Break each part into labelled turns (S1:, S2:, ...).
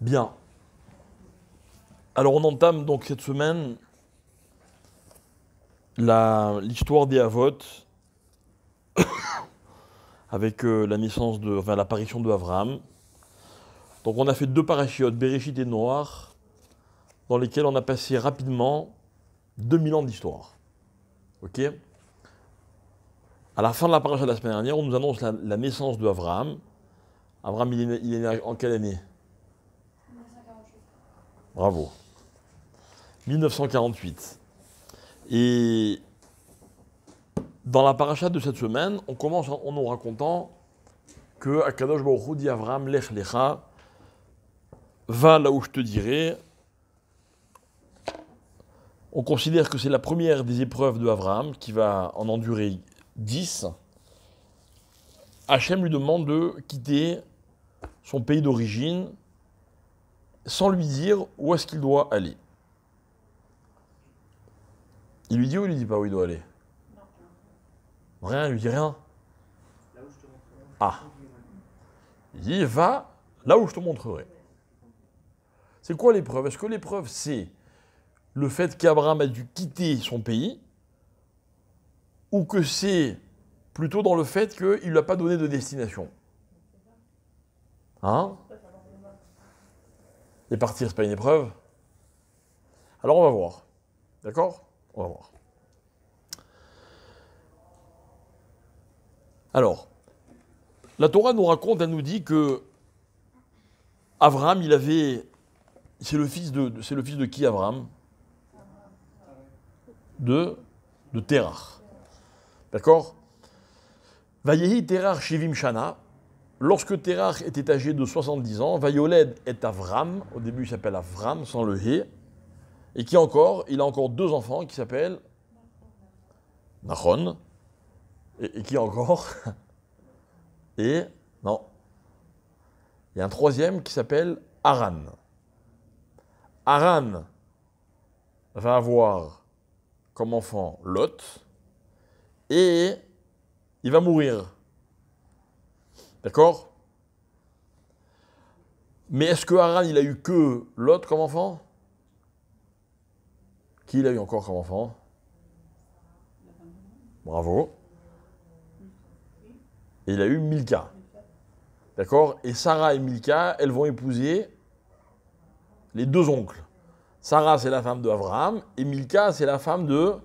S1: Bien. Alors on entame donc cette semaine l'histoire des Havot avec l'apparition de Avraham. Donc on a fait deux parachiotes, Bereshit et Noach, dans lesquels on a passé rapidement 2000 ans d'histoire. Ok. À la fin de la paracha de la semaine dernière, on nous annonce la naissance de Avraham. Avraham, il est né en quelle année?
S2: 1948.
S1: Bravo. 1948. Et dans la paracha de cette semaine, on commence en nous racontant que Akadosh Baruch Hu dit à Avraham, Lech Lecha, va là où je te dirai. On considère que c'est la première des épreuves de Avraham, qui va en endurer 10. Hachem lui demande de quitter son pays d'origine sans lui dire où est-ce qu'il doit aller. Il lui dit ou il lui dit pas où il doit aller? Rien, il lui dit rien. Ah. Il dit, va là où je te montrerai. C'est quoi l'épreuve? Est-ce que l'épreuve, c'est le fait qu'Abraham a dû quitter son pays, ou que c'est plutôt dans le fait qu'il ne lui a pas donné de destination? Hein? Et partir, c'est pas une épreuve? Alors on va voir. D'accord? On va voir. Alors, la Torah nous raconte, elle nous dit que Abraham, c'est le fils de qui, Abraham? De Terach. D'accord? Vayehi Terach Shivim Shana. Lorsque Terach était âgé de 70 ans, Vayoled est Avram. Au début, il s'appelle Avram, sans le He. Et il a encore deux enfants qui s'appellent Nachon. Et qui encore? Et, non. Il y a un troisième qui s'appelle Haran. Haran va avoir comme enfant Lot. Et il va mourir. D'accord? Mais est-ce que Haran, il a eu que Lot comme enfant? Qui il a eu encore comme enfant? Bravo. Et il a eu Milka. D'accord? Et Sarah et Milka, elles vont épouser les deux oncles. Sarah, c'est la femme d'Abraham, et Milka, c'est la femme de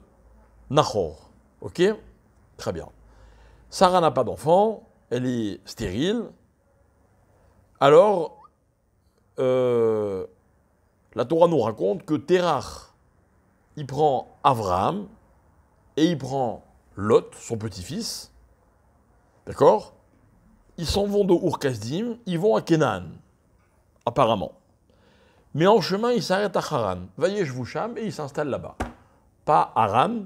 S1: Nahor. Ok? Très bien. Sarah n'a pas d'enfant, elle est stérile. Alors, la Torah nous raconte que Terach, il prend Abraham et il prend Lot, son petit-fils. D'accord? Ils s'en vont de Ur-Kasdim, ils vont à Canaan, apparemment. Mais en chemin, ils s'arrêtent à Haran. Vayeshvusham, et ils s'installent là-bas. Pas Haran,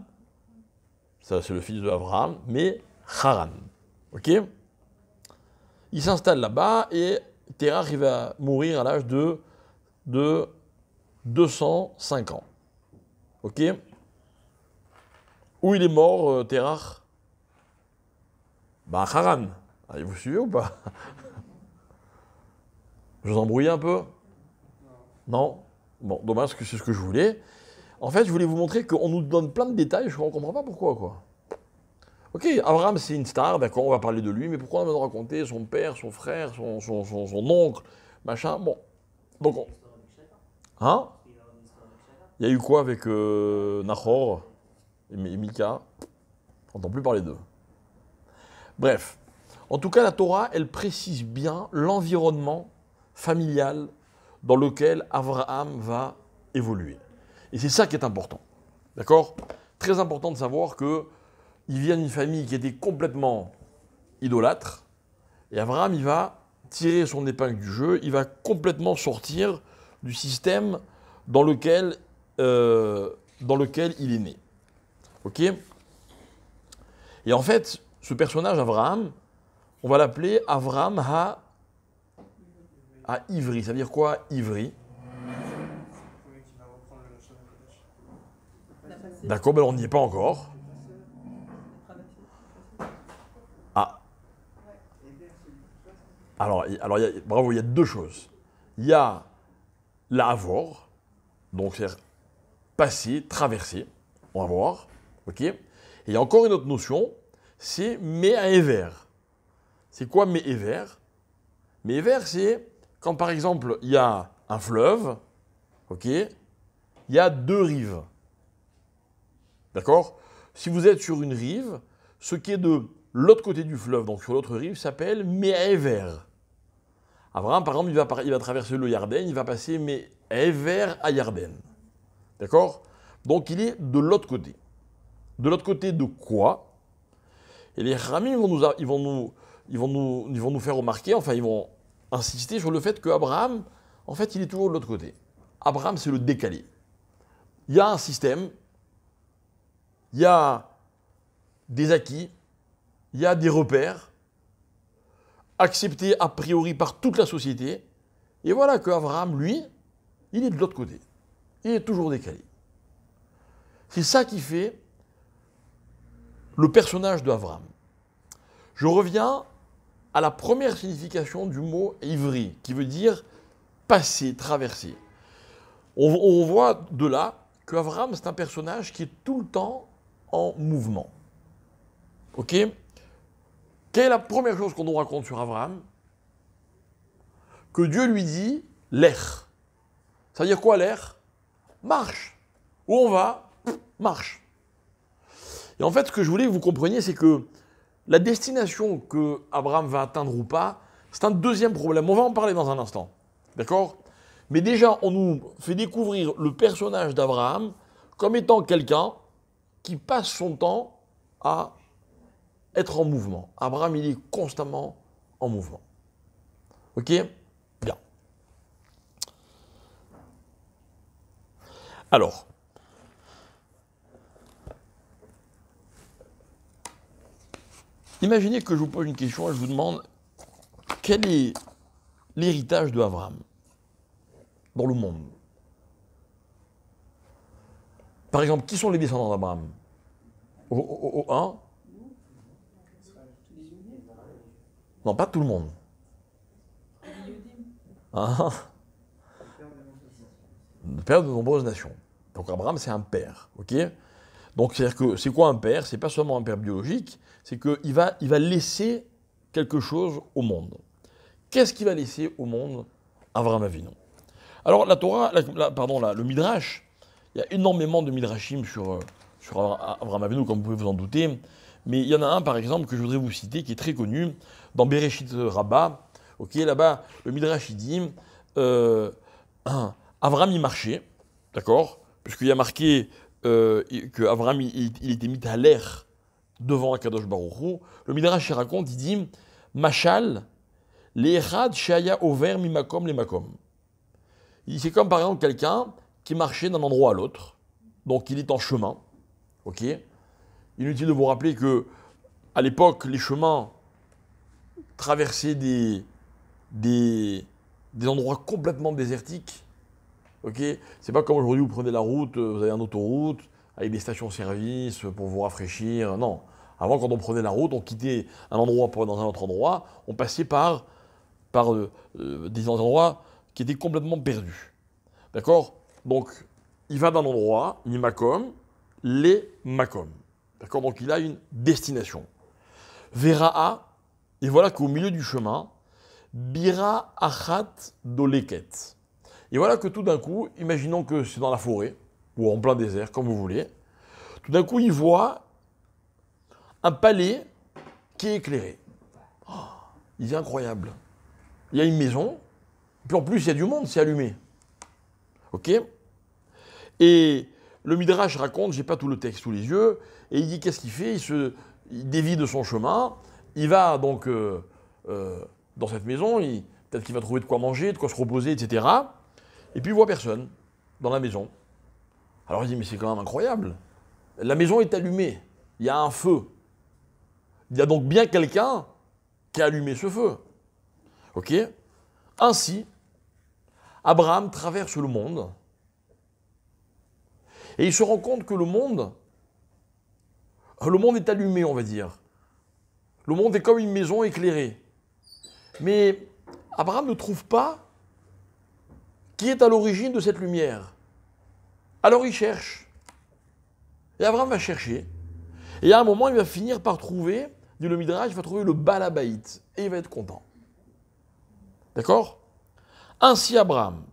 S1: ça c'est le fils de Abraham, mais Haran. Ok? Il s'installe là-bas et Terach il va mourir à l'âge de 205 ans. Ok? Où il est mort, Terach? Bah, Haran. Allez, vous suivez ou pas? Je vous embrouille un peu? Non? Bon, dommage, parce que c'est ce que je voulais. En fait, je voulais vous montrer qu'on nous donne plein de détails, je ne comprends pas pourquoi, quoi. Ok, Abraham, c'est une star, d'accord, on va parler de lui, mais pourquoi on va nous raconter son père, son frère, son oncle, machin, bon. Donc, hein? Il y a eu quoi avec Nahor et Mika? On n'entend plus parler d'eux. Bref. En tout cas, la Torah, elle précise bien l'environnement familial dans lequel Abraham va évoluer. Et c'est ça qui est important. D'accord? Très important de savoir qu'il vient d'une famille qui était complètement idolâtre. Et Abraham, il va tirer son épingle du jeu, il va complètement sortir du système dans lequel il est né. Ok? Et en fait, ce personnage, Abraham, on va l'appeler Avraham à Ivri. Ça veut dire quoi, Ivri? D'accord, mais on n'y est pas encore. Ah. Alors bravo, il y a deux choses. Il y a l'avor, donc c'est passer, traverser, on va voir, ok. Et il y a encore une autre notion, c'est me'aver. C'est quoi me'aver? Me'aver, c'est quand par exemple il y a un fleuve, ok, il y a deux rives, d'accord? Si vous êtes sur une rive, ce qui est de l'autre côté du fleuve, donc sur l'autre rive, s'appelle me'aver. Abraham, par exemple, il va traverser le Yarden, il va passer me'aver à Yarden. D'accord? Donc il est de l'autre côté. De l'autre côté de quoi? Et les Ramim ils vont nous faire remarquer, enfin ils vont insister sur le fait qu'Abraham, en fait, il est toujours de l'autre côté. Abraham, c'est le décalé. Il y a un système, il y a des acquis, il y a des repères, acceptés a priori par toute la société. Et voilà qu'Abraham, lui, il est de l'autre côté. Il est toujours décalé. C'est ça qui fait le personnage d'Abraham. Je reviens à la première signification du mot ivri, qui veut dire passer, traverser. On voit de là qu'Abraham, c'est un personnage qui est tout le temps en mouvement. Ok? Quelle est la première chose qu'on nous raconte sur Abraham? Que Dieu lui dit l'air. Ça veut dire quoi l'air? Marche. Où on va? Marche. Et en fait, ce que je voulais que vous compreniez, c'est que la destination que Abraham va atteindre ou pas, c'est un deuxième problème. On va en parler dans un instant. D'accord? Mais déjà, on nous fait découvrir le personnage d'Abraham comme étant quelqu'un qui passe son temps à être en mouvement. Abraham, il est constamment en mouvement. Ok? Bien. Alors, imaginez que je vous pose une question et je vous demande quel est l'héritage d'Abraham dans le monde. Par exemple, qui sont les descendants d'Abraham? Au 1? Non, pas tout le monde. Hein? Le père de nombreuses nations. Donc Abraham, c'est un père. Ok? Donc c'est-à-dire que c'est quoi un père? C'est pas seulement un père biologique, c'est qu'il va laisser quelque chose au monde. Qu'est-ce qu'il va laisser au monde Abraham Avinu? Alors la Torah, le Midrash, il y a énormément de Midrashim sur Abraham Avinu, comme vous pouvez vous en douter. Mais il y en a un, par exemple, que je voudrais vous citer, qui est très connu, dans Bereshit Rabbah. Ok, là-bas, le Midrash, il dit, Abraham, il marchait, d'accord? Puisqu'il y a marqué qu'Abraham, il était mis à l'air devant Akadosh Baruch Hu. Le Midrash, il raconte, il dit, Machal, l'Echad Shaya Over Mimakom les Makom. C'est comme, par exemple, quelqu'un qui marchait d'un endroit à l'autre. Donc, il est en chemin, ok? Inutile de vous rappeler que à l'époque, les chemins traversaient des endroits complètement désertiques. Okay, c'est pas comme aujourd'hui, vous prenez la route, vous avez une autoroute avec des stations-service pour vous rafraîchir. Non. Avant, quand on prenait la route, on quittait un endroit pour aller dans un autre endroit. On passait par des endroits qui étaient complètement perdus. D'accord? Donc, il va d'un endroit, ni Makom, les Makom. D'accord? Donc il a une destination. Vera'a, et voilà qu'au milieu du chemin, Bira Achat Doleket. Et voilà que tout d'un coup, imaginons que c'est dans la forêt, ou en plein désert, comme vous voulez, tout d'un coup il voit un palais qui est éclairé. Oh, il est incroyable. Il y a une maison, puis en plus il y a du monde, c'est allumé. Ok? Et le Midrash raconte, j'ai pas tout le texte sous les yeux, et il dit qu'est-ce qu'il fait? Il dévie de son chemin, il va donc dans cette maison, peut-être qu'il va trouver de quoi manger, de quoi se reposer, etc. Et puis il voit personne dans la maison. Alors il dit mais c'est quand même incroyable. La maison est allumée, il y a un feu. Il y a donc bien quelqu'un qui a allumé ce feu. Ok? Ainsi, Abraham traverse le monde. Et il se rend compte que le monde est allumé, on va dire. Le monde est comme une maison éclairée. Mais Abraham ne trouve pas qui est à l'origine de cette lumière. Alors il cherche. Et Abraham va chercher. Et à un moment, il va finir par trouver, dit le Midrash, il va trouver le Baal Habayit. Et il va être content. D'accord? Ainsi Abraham.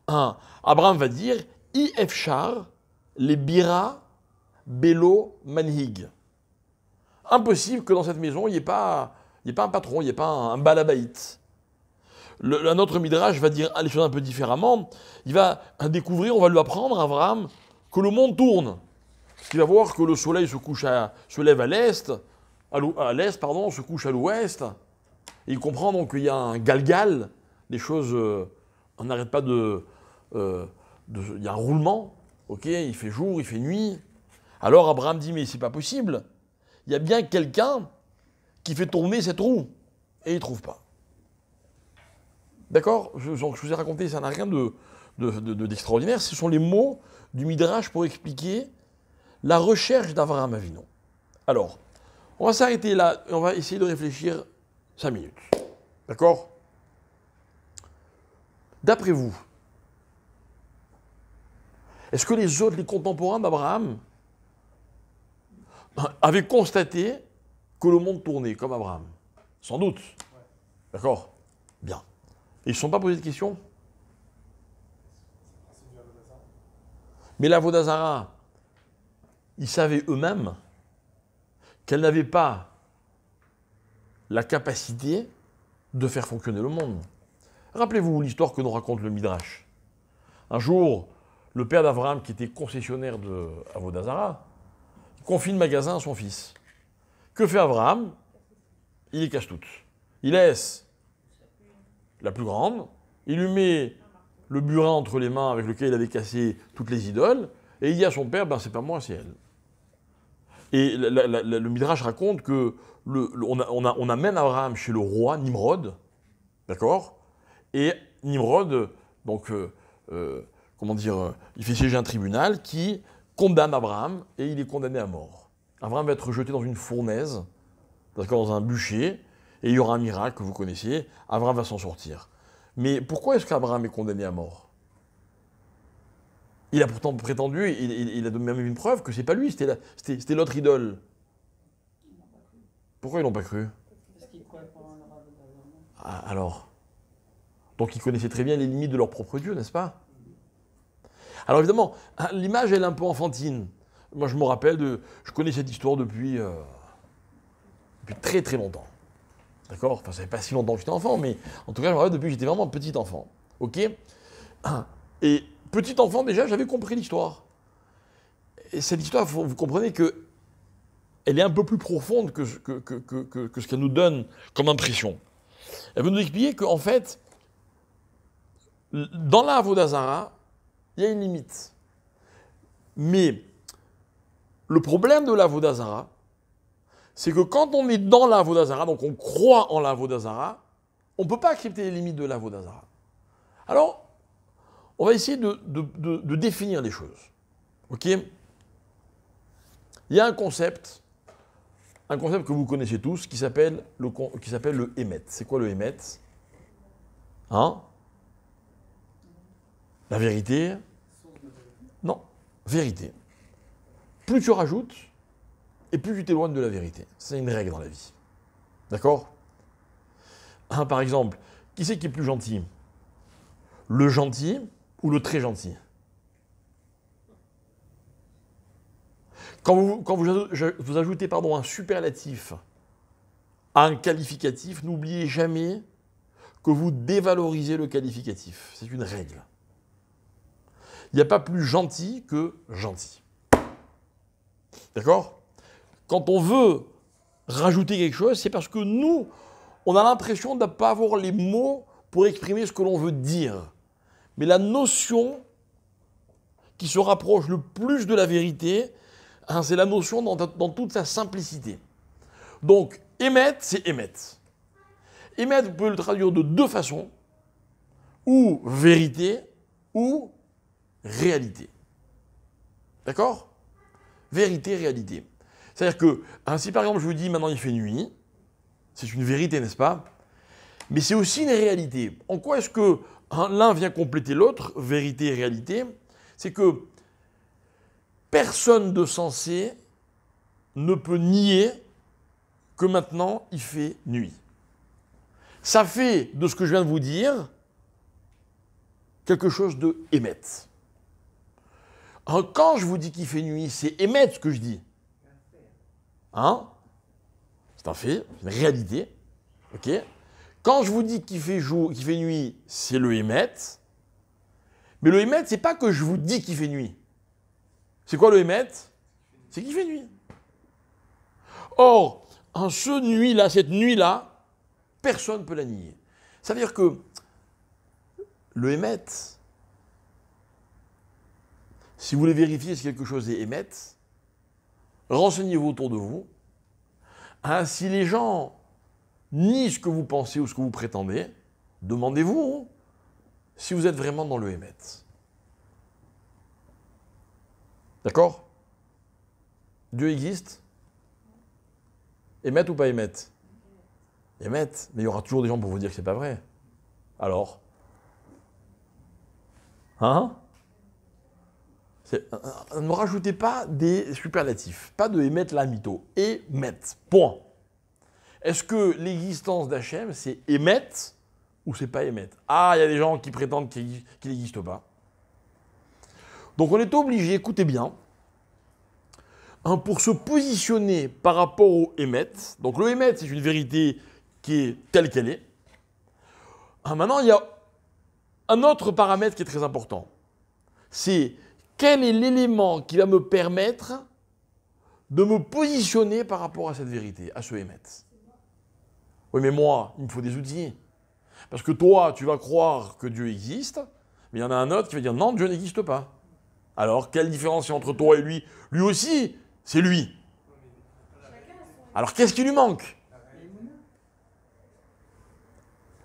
S1: Abraham va dire, I efshar les bira belo manhig. Impossible que dans cette maison, il n'y ait pas un patron, il n'y ait pas un Baal Habayit. Un autre Midrash va dire les choses un peu différemment. Il va découvrir, on va lui apprendre, Abraham, que le monde tourne. Il va voir que le soleil se lève à l'est, se couche à l'ouest. Et il comprend donc qu'il y a un galgal, les choses, on n'arrête pas il y a un roulement, ok, il fait jour, il fait nuit. Alors Abraham dit, mais c'est pas possible, il y a bien quelqu'un qui fait tourner cette roue, et il ne trouve pas. D'accord? Je vous ai raconté, ça n'a rien d'extraordinaire, ce sont les mots du Midrash pour expliquer la recherche d'Avraham Avinu. Alors, on va s'arrêter là, et on va essayer de réfléchir 5 minutes. D'accord? D'après vous, est-ce que les contemporains d'Abraham avaient constaté que le monde tournait comme Abraham? Sans doute. Ouais. D'accord? Bien. Et ils ne se sont pas posé de questions? Mais la Vodazara, ils savaient eux-mêmes qu'elle n'avait pas la capacité de faire fonctionner le monde. Rappelez-vous l'histoire que nous raconte le Midrash. Un jour, le père d'Abraham, qui était concessionnaire de Vodazara, confie le magasin à son fils. Que fait Abraham? Il les casse toutes. Il laisse la plus grande, il lui met le burin entre les mains avec lequel il avait cassé toutes les idoles, et il dit à son père, ben c'est pas moi, c'est elle. Et le Midrash raconte que on amène Abraham chez le roi Nimrod, d'accord? Et Nimrod, donc, il fait siéger un tribunal qui condamne Abraham, et il est condamné à mort. Abraham va être jeté dans une fournaise, dans un bûcher, et il y aura un miracle que vous connaissez, Abraham va s'en sortir. Mais pourquoi est-ce qu'Abraham est condamné à mort? Il a pourtant prétendu, il a même une preuve que c'est pas lui, c'était l'autre idole. Pourquoi ils l'ont pas cru?
S3: Parce qu'ils croyaient pas en le Rav d'Abraham.
S1: Ah, alors. Donc ils connaissaient très bien les limites de leur propre Dieu, n'est-ce pas? Alors évidemment, l'image elle est un peu enfantine. Moi je me rappelle je connais cette histoire depuis très très longtemps. D'accord? Enfin, ça fait pas si longtemps que j'étais enfant, mais en tout cas, je me rappelle depuis que j'étais vraiment petit enfant. Ok? Et petit enfant, déjà, j'avais compris l'histoire. Et cette histoire, vous comprenez que elle est un peu plus profonde que ce qu'elle nous donne comme impression. Elle veut nous expliquer qu'en fait, dans la Vodazara, il y a une limite. Mais le problème de la Vodazara, c'est que quand on est dans la Vodazara, donc on croit en la Vodazara, on ne peut pas accepter les limites de la Vodazara. Alors, on va essayer de définir les choses. Ok? Il y a un concept que vous connaissez tous, qui s'appelle le Emet. C'est quoi le Emet? Hein? La vérité? Non, vérité. Plus tu rajoutes, et plus tu t'éloignes de la vérité. C'est une règle dans la vie. D'accord? Par exemple, qui c'est qui est plus gentil? Le gentil ou le très gentil? Quand vous ajoutez un superlatif à un qualificatif, n'oubliez jamais que vous dévalorisez le qualificatif. C'est une règle. Il n'y a pas plus gentil que gentil. D'accord? Quand on veut rajouter quelque chose, c'est parce que nous, on a l'impression de ne pas avoir les mots pour exprimer ce que l'on veut dire. Mais la notion qui se rapproche le plus de la vérité, c'est la notion dans toute sa simplicité. Donc, émettre, c'est émettre. Émettre, vous pouvez le traduire de deux façons, ou vérité, ou réalité. D'accord? Vérité, réalité. C'est-à-dire que, si par exemple je vous dis maintenant il fait nuit, c'est une vérité, n'est-ce pas? Mais c'est aussi une réalité. En quoi est-ce que l'un vient compléter l'autre, vérité et réalité, c'est que personne de sensé ne peut nier que maintenant il fait nuit. Ça fait de ce que je viens de vous dire quelque chose de émet. Quand je vous dis qu'il fait nuit, c'est émettre ce que je dis. Hein? C'est un fait, c'est une réalité. Ok? Quand je vous dis qu'il fait jour, qu'il fait nuit, c'est le émettre. Mais le émettre, c'est pas que je vous dis qu'il fait nuit. C'est quoi le émettre? C'est qu'il fait nuit. Or, en ce nuit-là, cette nuit-là, personne ne peut la nier. Ça veut dire que le émettre, si vous voulez vérifier si quelque chose est émettre, renseignez-vous autour de vous. Hein, si les gens nient ce que vous pensez ou ce que vous prétendez, demandez-vous si vous êtes vraiment dans le émettre. D'accord? Dieu existe? Émettre ou pas émettre? Émettre, mais il y aura toujours des gens pour vous dire que c'est pas vrai. Alors? Hein? Ne rajoutez pas des superlatifs. Pas de émettre la mytho. Émettre. Point. Est-ce que l'existence d'Hachem, c'est émettre ou c'est pas émettre? Ah, il y a des gens qui prétendent qu'il n'existe pas. Donc on est obligé, écoutez bien, pour se positionner par rapport au émettre. Donc le émettre, c'est une vérité qui est telle qu'elle est. Maintenant, il y a un autre paramètre qui est très important. C'est quel est l'élément qui va me permettre de me positionner par rapport à cette vérité, à ce émettre. Oui, mais moi, il me faut des outils. Parce que toi, tu vas croire que Dieu existe, mais il y en a un autre qui va dire non, Dieu n'existe pas. Alors, quelle différence il y a entre toi et lui? Lui aussi, c'est lui. Alors, qu'est-ce qui lui manque?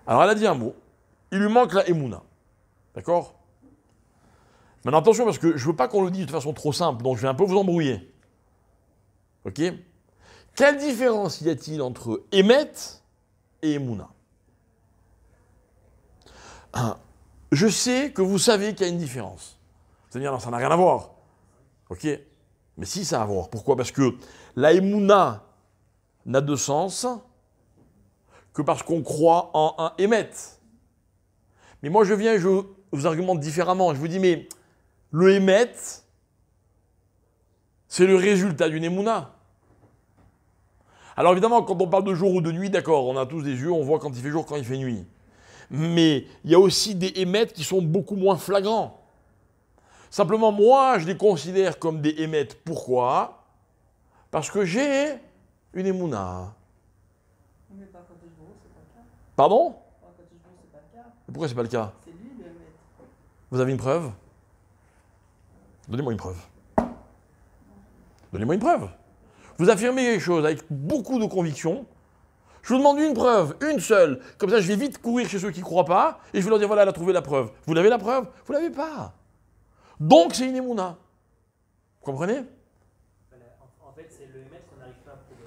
S1: Alors, elle a dit un mot. Il lui manque la Emouna. D'accord? Maintenant, attention, parce que je ne veux pas qu'on le dise de façon trop simple, donc je vais un peu vous embrouiller. Ok? Quelle différence y a-t-il entre Emet et Emouna? Je sais que vous savez qu'il y a une différence. C'est-à-dire, non, ça n'a rien à voir. Ok? Mais si, ça a à voir. Pourquoi? Parce que la Emouna n'a de sens que parce qu'on croit en un Emet. Mais moi, je viens et je vous argumente différemment. Je vous dis, mais le Emet, c'est le résultat d'une Emouna. Alors évidemment, quand on parle de jour ou de nuit, d'accord, on a tous des yeux, on voit quand il fait jour, quand il fait nuit. Mais il y a aussi des émettes qui sont beaucoup moins flagrants. Simplement, moi, je les considère comme des émettes. Pourquoi? Parce que j'ai une Emouna.
S3: Mais pas quand je vois, c'est pas le cas.
S1: Pardon?
S3: Pas quand je vois, c'est pas le cas.
S1: Pourquoi c'est pas le cas?
S3: C'est lui le maître.
S1: Vous avez une preuve? Donnez-moi une preuve. Donnez-moi une preuve. Vous affirmez quelque chose avec beaucoup de conviction. Je vous demande une preuve, une seule. Comme ça, je vais vite courir chez ceux qui ne croient pas et je vais leur dire, voilà, elle a trouvé la preuve. Vous l'avez la preuve? Vous ne l'avez pas. Donc, c'est une émouna. Vous comprenez?
S4: En fait, c'est le maître qu'on n'arrive pas à prouver.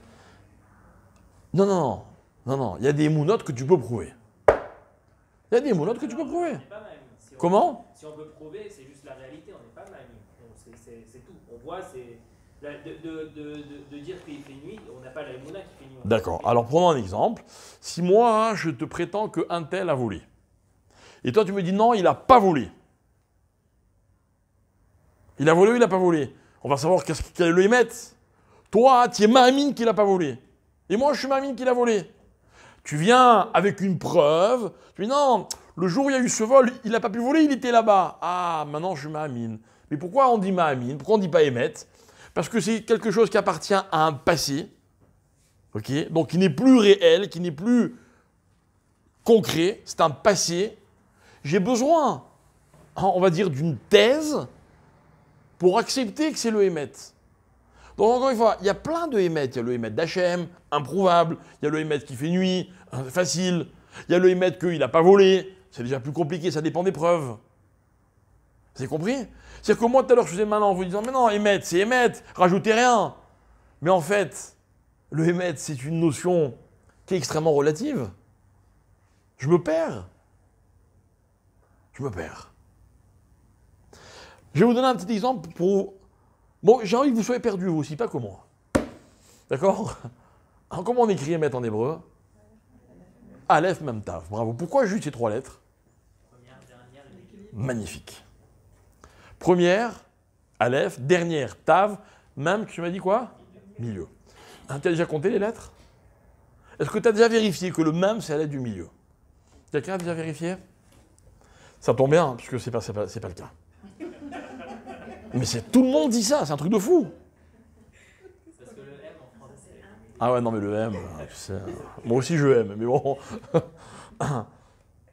S1: Non, non, non. Non, non. Il y a des émounotes que tu peux prouver. Il y a des émounotes que tu peux prouver.
S4: On n'est pas Maïm. Si on-
S1: Comment?
S4: Si on peut prouver, c'est juste la réalité, on n'est pas Maïm. C'est tout. On voit, c'est. De dire qu'il fait nuit, on n'a pas la Emouna qui fait nuit.
S1: D'accord. Alors, prenons un exemple. Si moi, je te prétends qu'un tel a volé, et toi, tu me dis non, il n'a pas volé. Il a volé ou il n'a pas volé? On va savoir quel est le émettre. Toi, tu es Mahamine qu'il n'a pas volé. Et moi, je suis Mahamine qu'il a volé. Tu viens avec une preuve. Tu dis non, le jour où il y a eu ce vol, il n'a pas pu voler, il était là-bas. Ah, maintenant, je suis Mahamine. Mais pourquoi on dit Mahamine? Pourquoi on ne dit pas émettre? Parce que c'est quelque chose qui appartient à un passé. Ok? Donc, qui n'est plus réel, qui n'est plus concret. C'est un passé. J'ai besoin, on va dire, d'une thèse pour accepter que c'est le émet. Donc encore une fois, il y a plein de émet. Il y a le émet d'Hachem, improuvable. Il y a le émet qui fait nuit, facile. Il y a le émet qu'il n'a pas volé. C'est déjà plus compliqué, ça dépend des preuves. Vous avez compris? C'est-à-dire que moi, tout à l'heure, je faisais malin en vous disant, mais non, émet, c'est émet, rajoutez rien. Mais en fait, le émet, c'est une notion qui est extrêmement relative. Je me perds. Je me perds. Je vais vous donner un petit exemple pour... Bon, j'ai envie que vous soyez perdus vous aussi, pas comme moi. D'accord? Alors, comment on écrit Emet en hébreu? Aleph, même Tav. Bravo. Pourquoi juste ces 3 lettres?
S4: Première, dernière, et l'équilibre.
S1: Magnifique. Première, Aleph. Dernière, Tav. Même, tu m'as dit quoi? Milieu. Tu as déjà compté les lettres? Est-ce que tu as déjà vérifié que le même, c'est la lettre du milieu? Quelqu'un a déjà vérifié? Ça tombe bien, puisque c'est pas le cas. Mais tout le monde dit ça, c'est un truc de fou.
S4: Parce que le M en français, c'est
S1: Ah ouais, non mais le M, tu sais, moi aussi je aime, mais bon.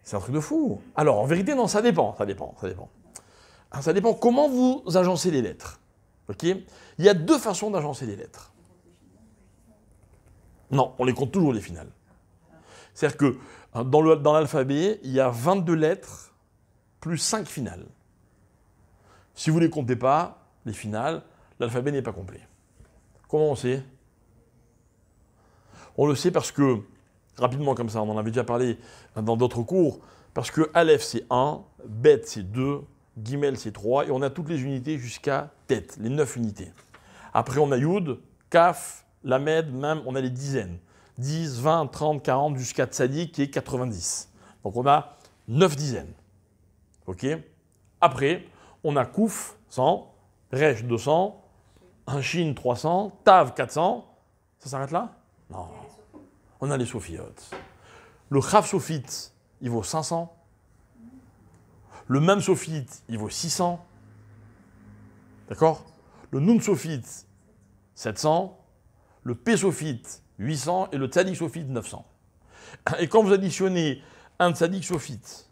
S1: C'est un truc de fou. Alors, en vérité, non, ça dépend. Ça dépend comment vous agencez les lettres. Ok? Il y a 2 façons d'agencer les lettres. Non, on les compte toujours les finales. C'est-à-dire que dans l'alphabet, il y a 22 lettres plus 5 finales. Si vous ne les comptez pas, les finales, l'alphabet n'est pas complet. Comment on sait? On le sait parce que, rapidement comme ça, on en avait déjà parlé dans d'autres cours, parce que Aleph c'est 1, Bet c'est 2, Gimel c'est 3, et on a toutes les unités jusqu'à Tet, les 9 unités. Après on a Yud, Kaf, Lamed, même, on a les dizaines. 10, 20, 30, 40, jusqu'à Tzadik qui est 90. Donc on a 9 dizaines. Ok? Après, on a Kouf, 100, Resh, 200, un Shin, 300, Tav, 400. Ça s'arrête là? Non. On a les sophiotes. Le Chav sophite, il vaut 500. Le même sophite, il vaut 600. D'accord? Le Nun sophite, 700. Le P sophite, 800. Et le Tzadik sophite, 900. Et quand vous additionnez un Tzadik sophite,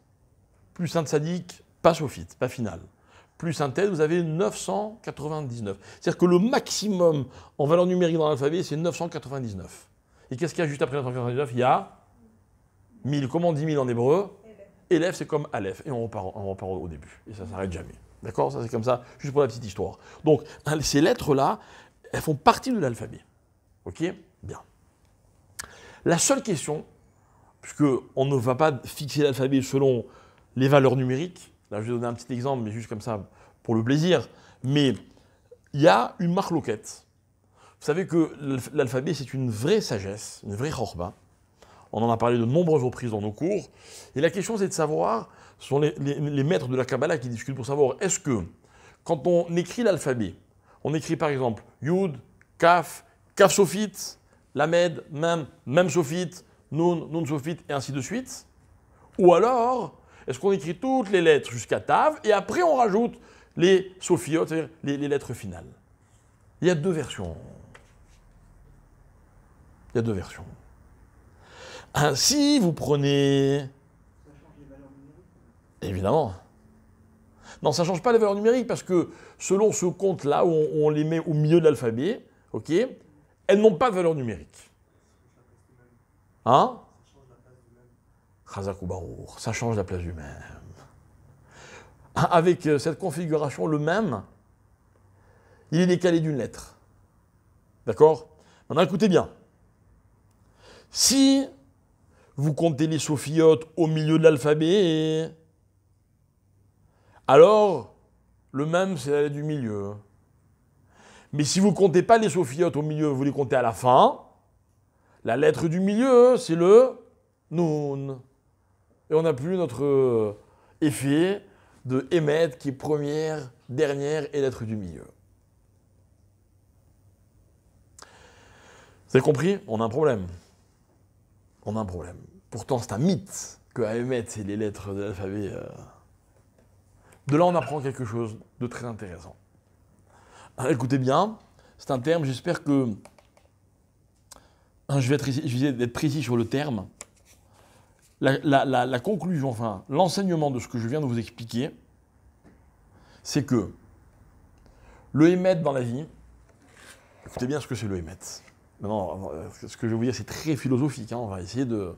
S1: plus un Tzadik pas sophite, pas final, plus un tel, vous avez 999. C'est-à-dire que le maximum en valeur numérique dans l'alphabet, c'est 999. Et qu'est-ce qu'il y a juste après 999? Il y a 1000. Comment on dit 1000 en hébreu? Élève, c'est comme Aleph. Et on repart au début. Et ça ne s'arrête jamais. D'accord? Ça, c'est comme ça, juste pour la petite histoire. Donc, ces lettres-là, elles font partie de l'alphabet. OK? Bien. La seule question, puisqu'on ne va pas fixer l'alphabet selon les valeurs numériques, là, je vais donner un petit exemple, mais juste comme ça, pour le plaisir. Mais il y a une marloquette. Vous savez que l'alphabet, c'est une vraie sagesse, une vraie chorba. On en a parlé de nombreuses reprises dans nos cours. Et la question, c'est de savoir, ce sont les maîtres de la Kabbalah qui discutent pour savoir, est-ce que, quand on écrit l'alphabet, on écrit par exemple Yud, Kaf, Kaf sophite, Lamed, Mem sophite, Nun sophite, et ainsi de suite? Ou alors, est-ce qu'on écrit toutes les lettres jusqu'à Tav, et après on rajoute les sophiotes, c'est-à-dire les lettres finales? Il y a 2 versions. Il y a 2 versions. Si vous prenez...
S3: Ça change les valeurs numériques.
S1: Évidemment. Non, ça ne change pas les valeurs numériques parce que selon ce compte-là, où on les met au milieu de l'alphabet, ok, elles n'ont pas de valeur numérique. Hein? Chazak ou Baruch, ça change la place du même. Avec cette configuration, le même, il est décalé d'une lettre. D'accord? Maintenant, écoutez bien. Si vous comptez les sophiotes au milieu de l'alphabet, alors le même, c'est la lettre du milieu. Mais si vous ne comptez pas les sophiotes au milieu, vous les comptez à la fin, la lettre du milieu, c'est le Nun. Et on n'a plus notre effet de Emet qui est première, dernière et lettre du milieu. Vous avez compris? On a un problème. On a un problème. Pourtant, c'est un mythe que à Emet, c'est les lettres de l'alphabet. De là, on apprend quelque chose de très intéressant. Alors, écoutez bien, c'est un terme, j'espère que... Je vais être précis sur le terme. La conclusion, enfin, l'enseignement de ce que je viens de vous expliquer, c'est que le Emet dans la vie, écoutez bien ce que c'est le Emet. Maintenant, ce que je vais vous dire, c'est très philosophique, hein, on va essayer de...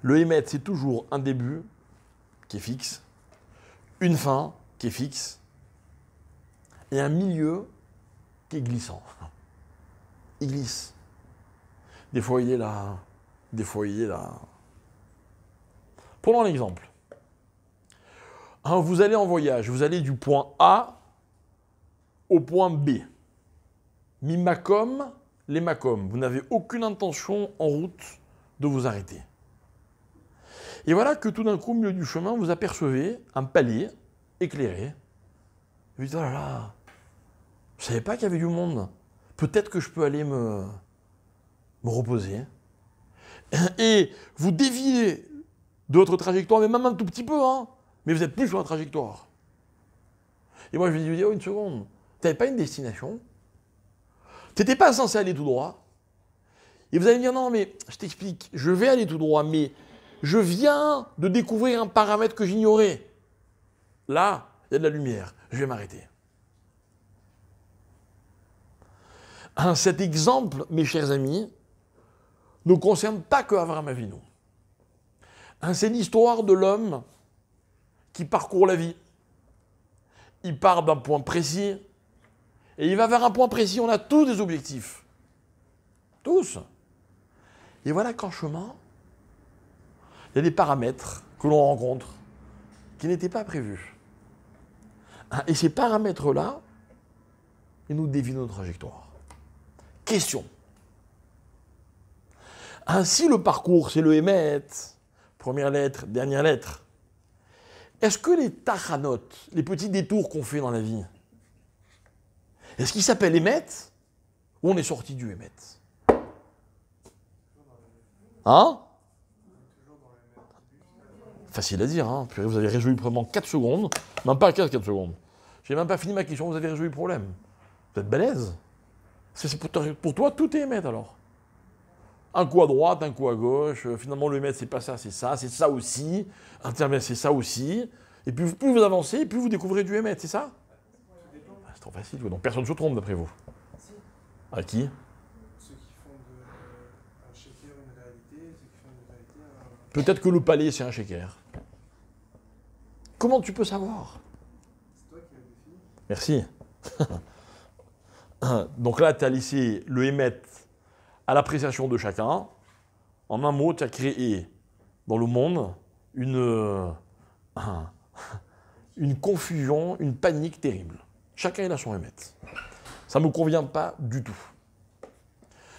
S1: Le Emet, c'est toujours un début qui est fixe, une fin qui est fixe, et un milieu qui est glissant. Il glisse. Des fois, il est là, des fois, il est là. Prenons un exemple. Hein, vous allez en voyage, vous allez du point A au point B. Mimakom, les makom. Vous n'avez aucune intention en route de vous arrêter. Et voilà que tout d'un coup, au milieu du chemin, vous apercevez un palier éclairé. Vous dites, oh là là, je ne savais pas qu'il y avait du monde. Peut-être que je peux aller me reposer. Et vous déviez de votre trajectoire, mais même un tout petit peu, hein, mais vous n'êtes plus sur la trajectoire. Et moi, je lui dis, oh, une seconde, tu n'avais pas une destination? Tu n'étais pas censé aller tout droit? Et vous allez me dire, non, mais je t'explique, je vais aller tout droit, mais je viens de découvrir un paramètre que j'ignorais. Là, il y a de la lumière, je vais m'arrêter. Cet exemple, mes chers amis, ne concerne pas que Avraham Avinu. C'est l'histoire de l'homme qui parcourt la vie. Il part d'un point précis et il va vers un point précis. On a tous des objectifs. Tous. Et voilà qu'en chemin, il y a des paramètres que l'on rencontre qui n'étaient pas prévus. Et ces paramètres-là, ils nous dévient notre trajectoire. Question. Ainsi, le parcours, c'est le Emet, première lettre, dernière lettre. Est-ce que les tachanot, les petits détours qu'on fait dans la vie, est-ce qu'ils s'appellent Emet ou on est sorti du Emet? Hein? Facile à dire, hein. Vous avez résolu pendant 4 secondes, même pas 4 secondes. J'ai même pas fini ma question, vous avez résolu le problème. Vous êtes balèze. Pour toi, tout est Emet alors. Un coup à droite, un coup à gauche, finalement le Emet c'est pas ça, c'est ça aussi, intermédiaire c'est ça aussi, et puis plus vous avancez, plus vous découvrez du Emet, c'est ça? C'est trop facile, donc personne ne se trompe d'après vous. À qui?
S3: Ceux qui font un shaker une réalité, ceux qui font une réalité un...
S1: Peut-être que le palais c'est un shaker. Comment tu peux savoir?
S3: C'est toi qui l'as défini.
S1: Merci. Donc là, tu as laissé le Emet à l'appréciation de chacun. En un mot, tu as créé dans le monde une confusion, une panique terrible. Chacun il a son Emet. Ça ne me convient pas du tout.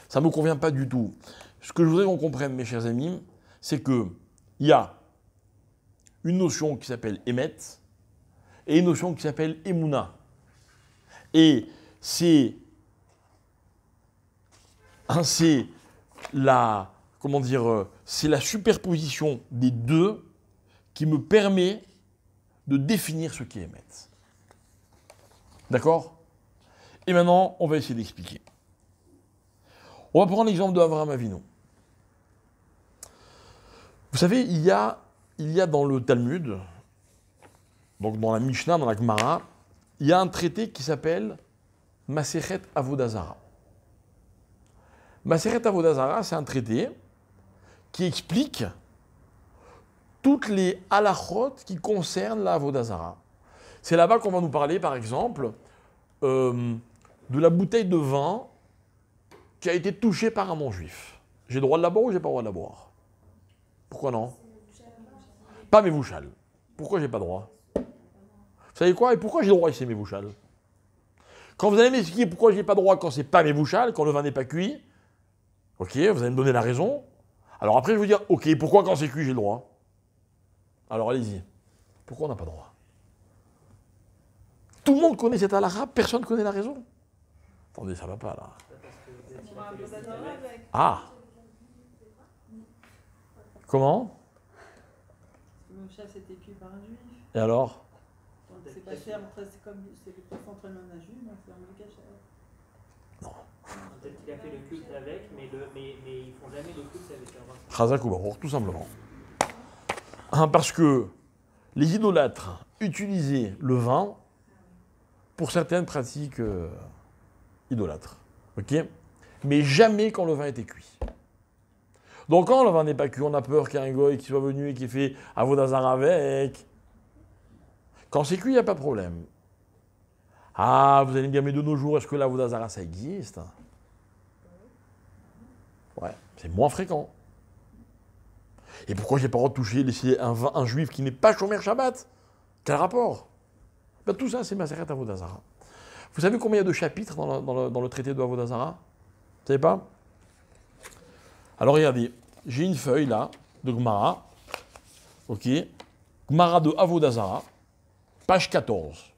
S1: Ça ne me convient pas du tout. Ce que je voudrais qu'on comprenne, mes chers amis, c'est qu'il y a une notion qui s'appelle Emet et une notion qui s'appelle Emouna. Et c'est la superposition des deux qui me permet de définir ce qu'est Emet. D'accord? Et maintenant, on va essayer d'expliquer. On va prendre l'exemple de Avraham Avinu. Vous savez, il y a dans le Talmud, donc dans la Mishnah, dans la Gemara, il y a un traité qui s'appelle Masechet Avodah Zara. Masechet Avodah Zara, c'est un traité qui explique toutes les halachot qui concernent la Avodah Zara. C'est là-bas qu'on va nous parler, par exemple, de la bouteille de vin qui a été touchée par un non-juif. J'ai le droit de la boire ou j'ai pas le droit de la boire? Pourquoi non? Pas mes vouchales. Pourquoi j'ai pas le droit? Vous savez quoi? Et pourquoi j'ai le droit ici mes vouchales? Quand vous allez m'expliquer pourquoi j'ai pas le droit quand c'est pas mes vouchales, quand le vin n'est pas cuit, ok, vous allez me donner la raison. Alors après, je vais vous dire, ok, pourquoi quand c'est cuit, j'ai le droit? Alors allez-y. Pourquoi on n'a pas le droit? Tout le monde connaît cette halakha, personne ne connaît la raison. Attendez, ça va pas là. Ah! Comment?
S5: Le chat s'était tué par un juif.
S1: Et alors?
S5: C'est passé c'est comme c'est passé entre le même un juif, donc c'est un cachet.
S4: Peut-être qu'il a fait le culte avec, mais ils font jamais le culte avec un vin.
S1: Chazak ou Barour, tout simplement. Parce que les idolâtres utilisaient le vin pour certaines pratiques idolâtres. Ok? Mais jamais quand le vin était cuit. Donc quand le vin n'est pas cuit, on a peur qu'il y ait un goy qui soit venu et qui ait fait Avodah Zara avec. Quand c'est cuit, il n'y a pas de problème. Ah, vous allez me dire, mais de nos jours, est-ce que l'Avodah Zara, ça existe? Ouais, c'est moins fréquent. Et pourquoi j'ai pas le droit de toucher, laisser un juif qui n'est pas Shomer Shabbat? Quel rapport? Ben, tout ça, c'est Maseret Avodah Zarah. Vous savez combien il y a de chapitres dans le traité de Avodah Zarah? Vous savez pas? Alors regardez, j'ai une feuille là, de Gemara. Ok? Gemara de Avodah Zarah, page 14.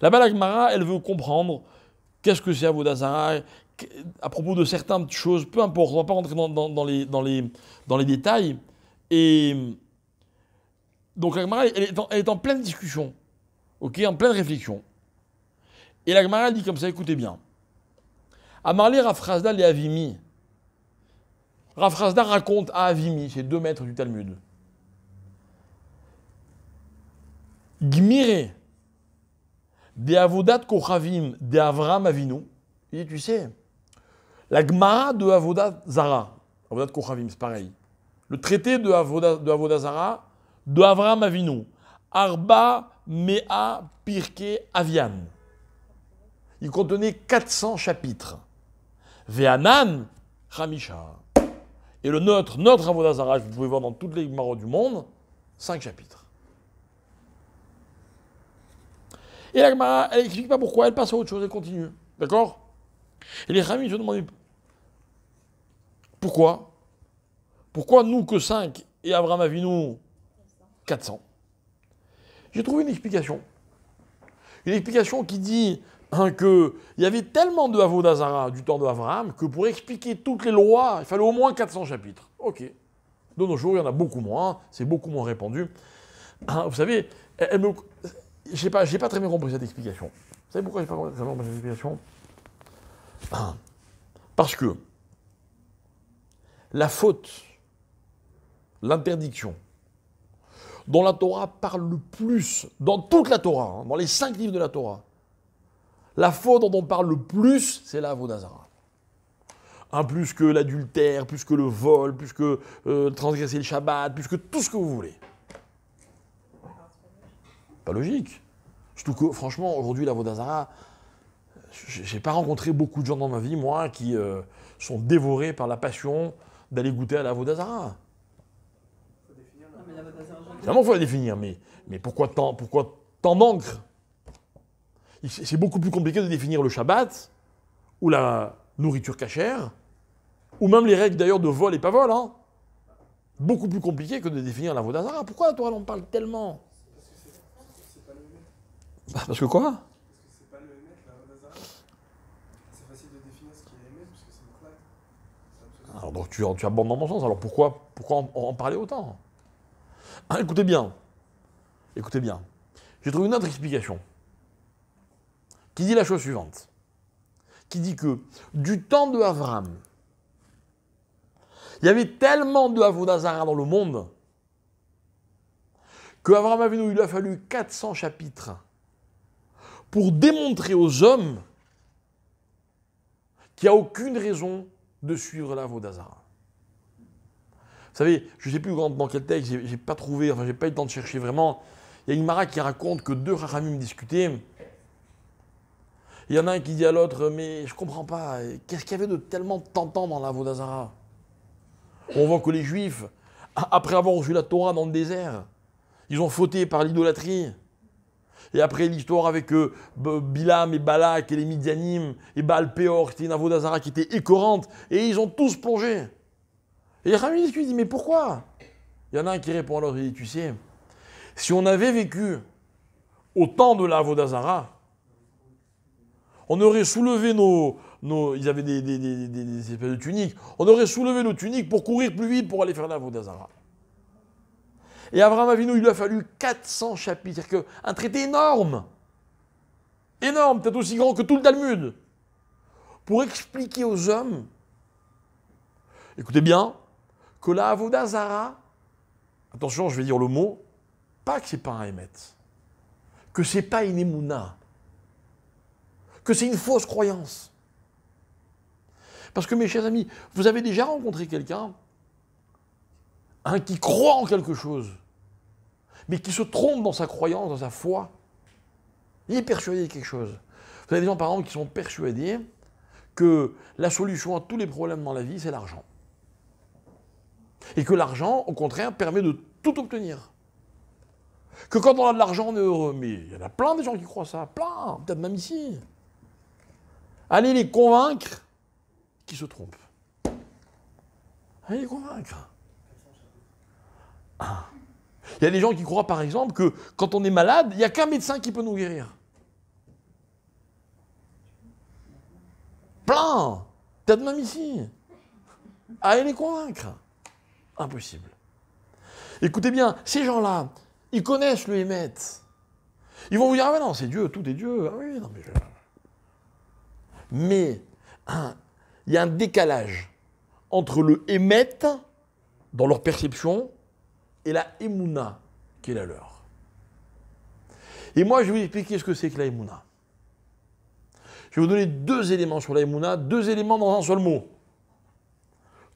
S1: Là-bas, la Gemara, elle veut comprendre qu'est-ce que c'est Avodah Zarah, à propos de certaines choses, peu importe, on ne va pas rentrer dans les détails. Et donc la Gemara, elle est en pleine discussion, ok, en pleine réflexion. Et la Gemara dit comme ça, écoutez bien. Amarlé Rav Chasda et Avimi. Rav Chasda raconte à Avimi, c'est 2 maîtres du Talmud. Gmire de Avodat Kochavim de Avram Avinu. Il dit, tu sais, la Gemara de Avodat Zara, Avodat Kochavim, c'est pareil. Le traité de Avodat Zara de Avram Avinu. Arba Mea Pirke Avian. Il contenait 400 chapitres. Ve'anan Chamisha. Et le notre Avodah Zarah, vous pouvez voir dans toutes les Gemarot du monde, 5 chapitres. Et la Gemara, elle n'explique pas pourquoi, elle passe à autre chose, elle continue. D'accord? Et les Chamis se demandent pourquoi? Pourquoi nous que 5 et Abraham Avinu 400? J'ai trouvé une explication. Une explication qui dit qu'il y avait tellement de Avodah Zarah du temps d'Abraham que pour expliquer toutes les lois, il fallait au moins 400 chapitres. Ok. De nos jours, il y en a beaucoup moins, c'est beaucoup moins répandu. Vous savez, j'ai pas très bien compris cette explication. Vous savez pourquoi j'ai pas très bien compris cette explication? Parce que la faute, l'interdiction, dont la Torah parle le plus, dans toute la Torah, dans les 5 livres de la Torah, la faute dont on parle le plus, c'est la Avodah Zarah. Plus que l'adultère, plus que le vol, plus que transgresser le Shabbat, plus que tout ce que vous voulez. Pas logique. Surtout que, franchement, aujourd'hui, la Avodah Zarah, j'ai pas rencontré beaucoup de gens dans ma vie, moi, qui sont dévorés par la passion d'aller goûter à la Avodah Zarah. Évidemment, il faut la définir, mais pourquoi tant d'encre? C'est beaucoup plus compliqué de définir le Shabbat, ou la nourriture cachère, ou même les règles d'ailleurs de vol et pas vol. Hein. Beaucoup plus compliqué que de définir la Avodah Zarah. Pourquoi la Torah en parle tellement?
S3: C'est pas le Hémet.
S1: Parce que quoi?
S3: Parce que c'est pas le Hémet, la Avodah Zarah. C'est facile de définir ce qui est Hémet, parce que c'est une claque.
S1: Alors donc tu abondes dans mon sens. Alors pourquoi en parler autant? Écoutez bien. J'ai trouvé une autre explication qui dit la chose suivante. Qui dit que du temps de Avram, il y avait tellement de Avodah Zarah dans le monde que Avram Avinu, il lui a fallu 400 chapitres pour démontrer aux hommes qu'il n'y a aucune raison de suivre la Avodah Zarah. Vous savez, je ne sais plus dans quel texte, j'ai pas trouvé, enfin j'ai pas eu le temps de chercher vraiment. Il y a une Mara qui raconte que 2 Chachamim discutaient. Il y en a un qui dit à l'autre, mais je comprends pas, qu'est-ce qu'il y avait de tellement tentant dans la Avodah Zarah? On voit que les Juifs, après avoir reçu la Torah dans le désert, ils ont fauté par l'idolâtrie. Et après l'histoire avec Bilam et Balak et les Midianim et Baal Péor, c'était une Avodah Zarah qui était écœurante, et ils ont tous plongé. Et les Chachamim disent, mais pourquoi? Il y en a un qui répond à l'autre, il dit, tu sais, si on avait vécu au temps de la Avodah Zarah, on aurait soulevé ils avaient des espèces de tuniques, on aurait soulevé nos tuniques pour courir plus vite pour aller faire la Avodah Zarah. Et Avraham Avinu, il lui a fallu 400 chapitres, c'est-à-dire qu'un traité énorme, peut-être aussi grand que tout le Talmud, pour expliquer aux hommes, écoutez bien, que la Avodah Zarah, attention, je vais dire le mot, pas que c'est pas un Hémet, que c'est pas une Emouna, que c'est une fausse croyance. Parce que mes chers amis, vous avez déjà rencontré quelqu'un qui croit en quelque chose, mais qui se trompe dans sa croyance, dans sa foi. Il est persuadé de quelque chose. Vous avez des gens, par exemple, qui sont persuadés que la solution à tous les problèmes dans la vie, c'est l'argent. Et que l'argent, au contraire, permet de tout obtenir. Que quand on a de l'argent, on est heureux. Mais il y en a plein des gens qui croient ça. Plein, peut-être même ici. Allez les convaincre qu'ils se trompent. Allez les convaincre. Il y a des gens qui croient, par exemple, que quand on est malade, il n'y a qu'un médecin qui peut nous guérir. Plein. Peut-être même ici. Allez les convaincre. Impossible. Écoutez bien, ces gens-là, ils connaissent le Hémet. Ils vont vous dire, ah ouais, non, c'est Dieu, tout est Dieu. Ah oui, non, mais il y a un décalage entre le Hémet, dans leur perception, et la Emouna, qui est la leur. Et moi, je vais vous expliquer ce que c'est que la Emouna. Je vais vous donner 2 éléments sur la Emouna, 2 éléments dans un seul mot.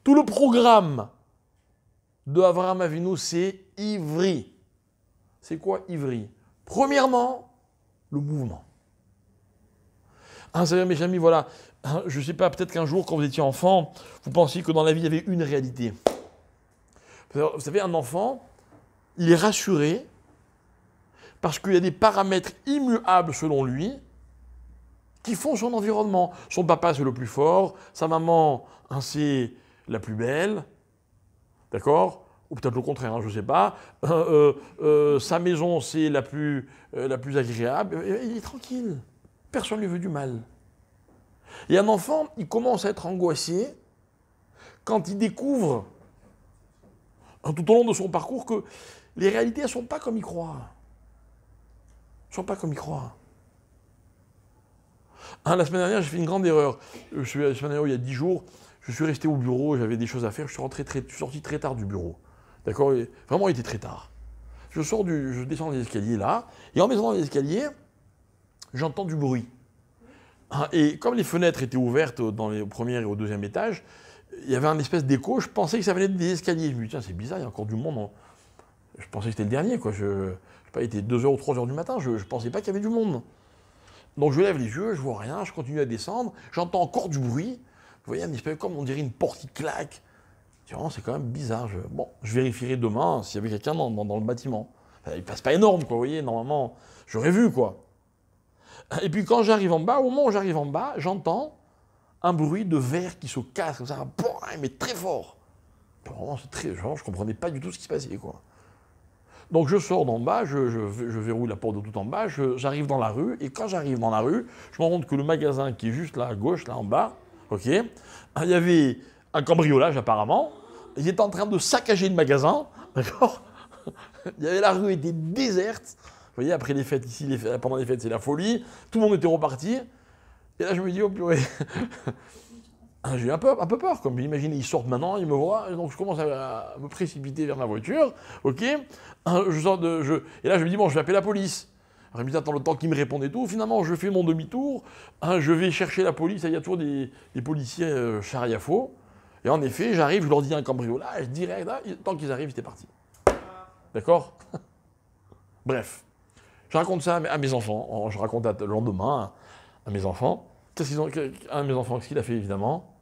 S1: Tout le programme de Avraham Avinu, c'est Ivri. C'est quoi Ivri? Premièrement, le mouvement. Ça mes amis, voilà, je ne sais pas, peut-être qu'un jour, quand vous étiez enfant, vous pensiez que dans la vie, il y avait une réalité. Vous savez, un enfant, il est rassuré parce qu'il y a des paramètres immuables selon lui qui font son environnement. Son papa, c'est le plus fort, sa maman, c'est la plus belle, d'accord? Ou peut-être le contraire, je ne sais pas. Sa maison, c'est la plus agréable. Il est tranquille. Personne ne lui veut du mal. Et un enfant, il commence à être angoissé quand il découvre, tout au long de son parcours, que les réalités, elles ne sont pas comme il croit. Elles ne sont pas comme il croit. La semaine dernière, j'ai fait une grande erreur. La semaine dernière, il y a 10 jours, je suis resté au bureau, j'avais des choses à faire, je suis sorti très tard du bureau. D'accord? Vraiment, il était très tard. Je descends les escaliers là, et en descendant les escaliers, j'entends du bruit. Et comme les fenêtres étaient ouvertes au premier et au 2e étage, il y avait un espèce d'écho, je pensais que ça venait des escaliers. Je me dis, tiens, c'est bizarre, il y a encore du monde. Je pensais que c'était le dernier, quoi. Je sais pas, il était 2h ou 3h du matin, je ne pensais pas qu'il y avait du monde. Donc je lève les yeux, je vois rien, je continue à descendre, j'entends encore du bruit. Vous voyez, un espèce comme on dirait une porte qui claque. C'est quand même bizarre. Je vérifierai demain s'il y avait quelqu'un dans le bâtiment. Enfin, il passe pas énorme, quoi, vous voyez, normalement, j'aurais vu, quoi. Et puis quand j'arrive en bas, au moment où j'arrive en bas, j'entends un bruit de verre qui se casse, comme ça, mais très fort. Vraiment, c'est très, je ne comprenais pas du tout ce qui se passait, quoi. Donc je sors d'en bas, je verrouille la porte de tout en bas, j'arrive dans la rue, et quand j'arrive dans la rue, je me rends compte que le magasin qui est juste là à gauche, là en bas, ok, il y avait un cambriolage apparemment, ils étaient en train de saccager le magasin, d'accord. La rue était déserte, vous voyez, après les fêtes ici, pendant les fêtes c'est la folie, tout le monde était reparti, et là je me dis, oh purée, j'ai eu un peu peur, comme imaginez, ils sortent maintenant, ils me voient, et donc je commence à me précipiter vers ma voiture, ok, et là je me dis, bon, je vais appeler la police. Alors, il me dit, attends, le temps qu'ils me répondent et tout, finalement je fais mon demi-tour, je vais chercher la police, il y a toujours des policiers charrier à faux, et en effet, j'arrive, je leur dis un cambriolage, direct, là, tant qu'ils arrivent, c'était parti. D'accord? Bref, je raconte ça à mes enfants, je raconte le lendemain à mes enfants. Un de mes enfants, qu'est-ce qu'il a fait, évidemment?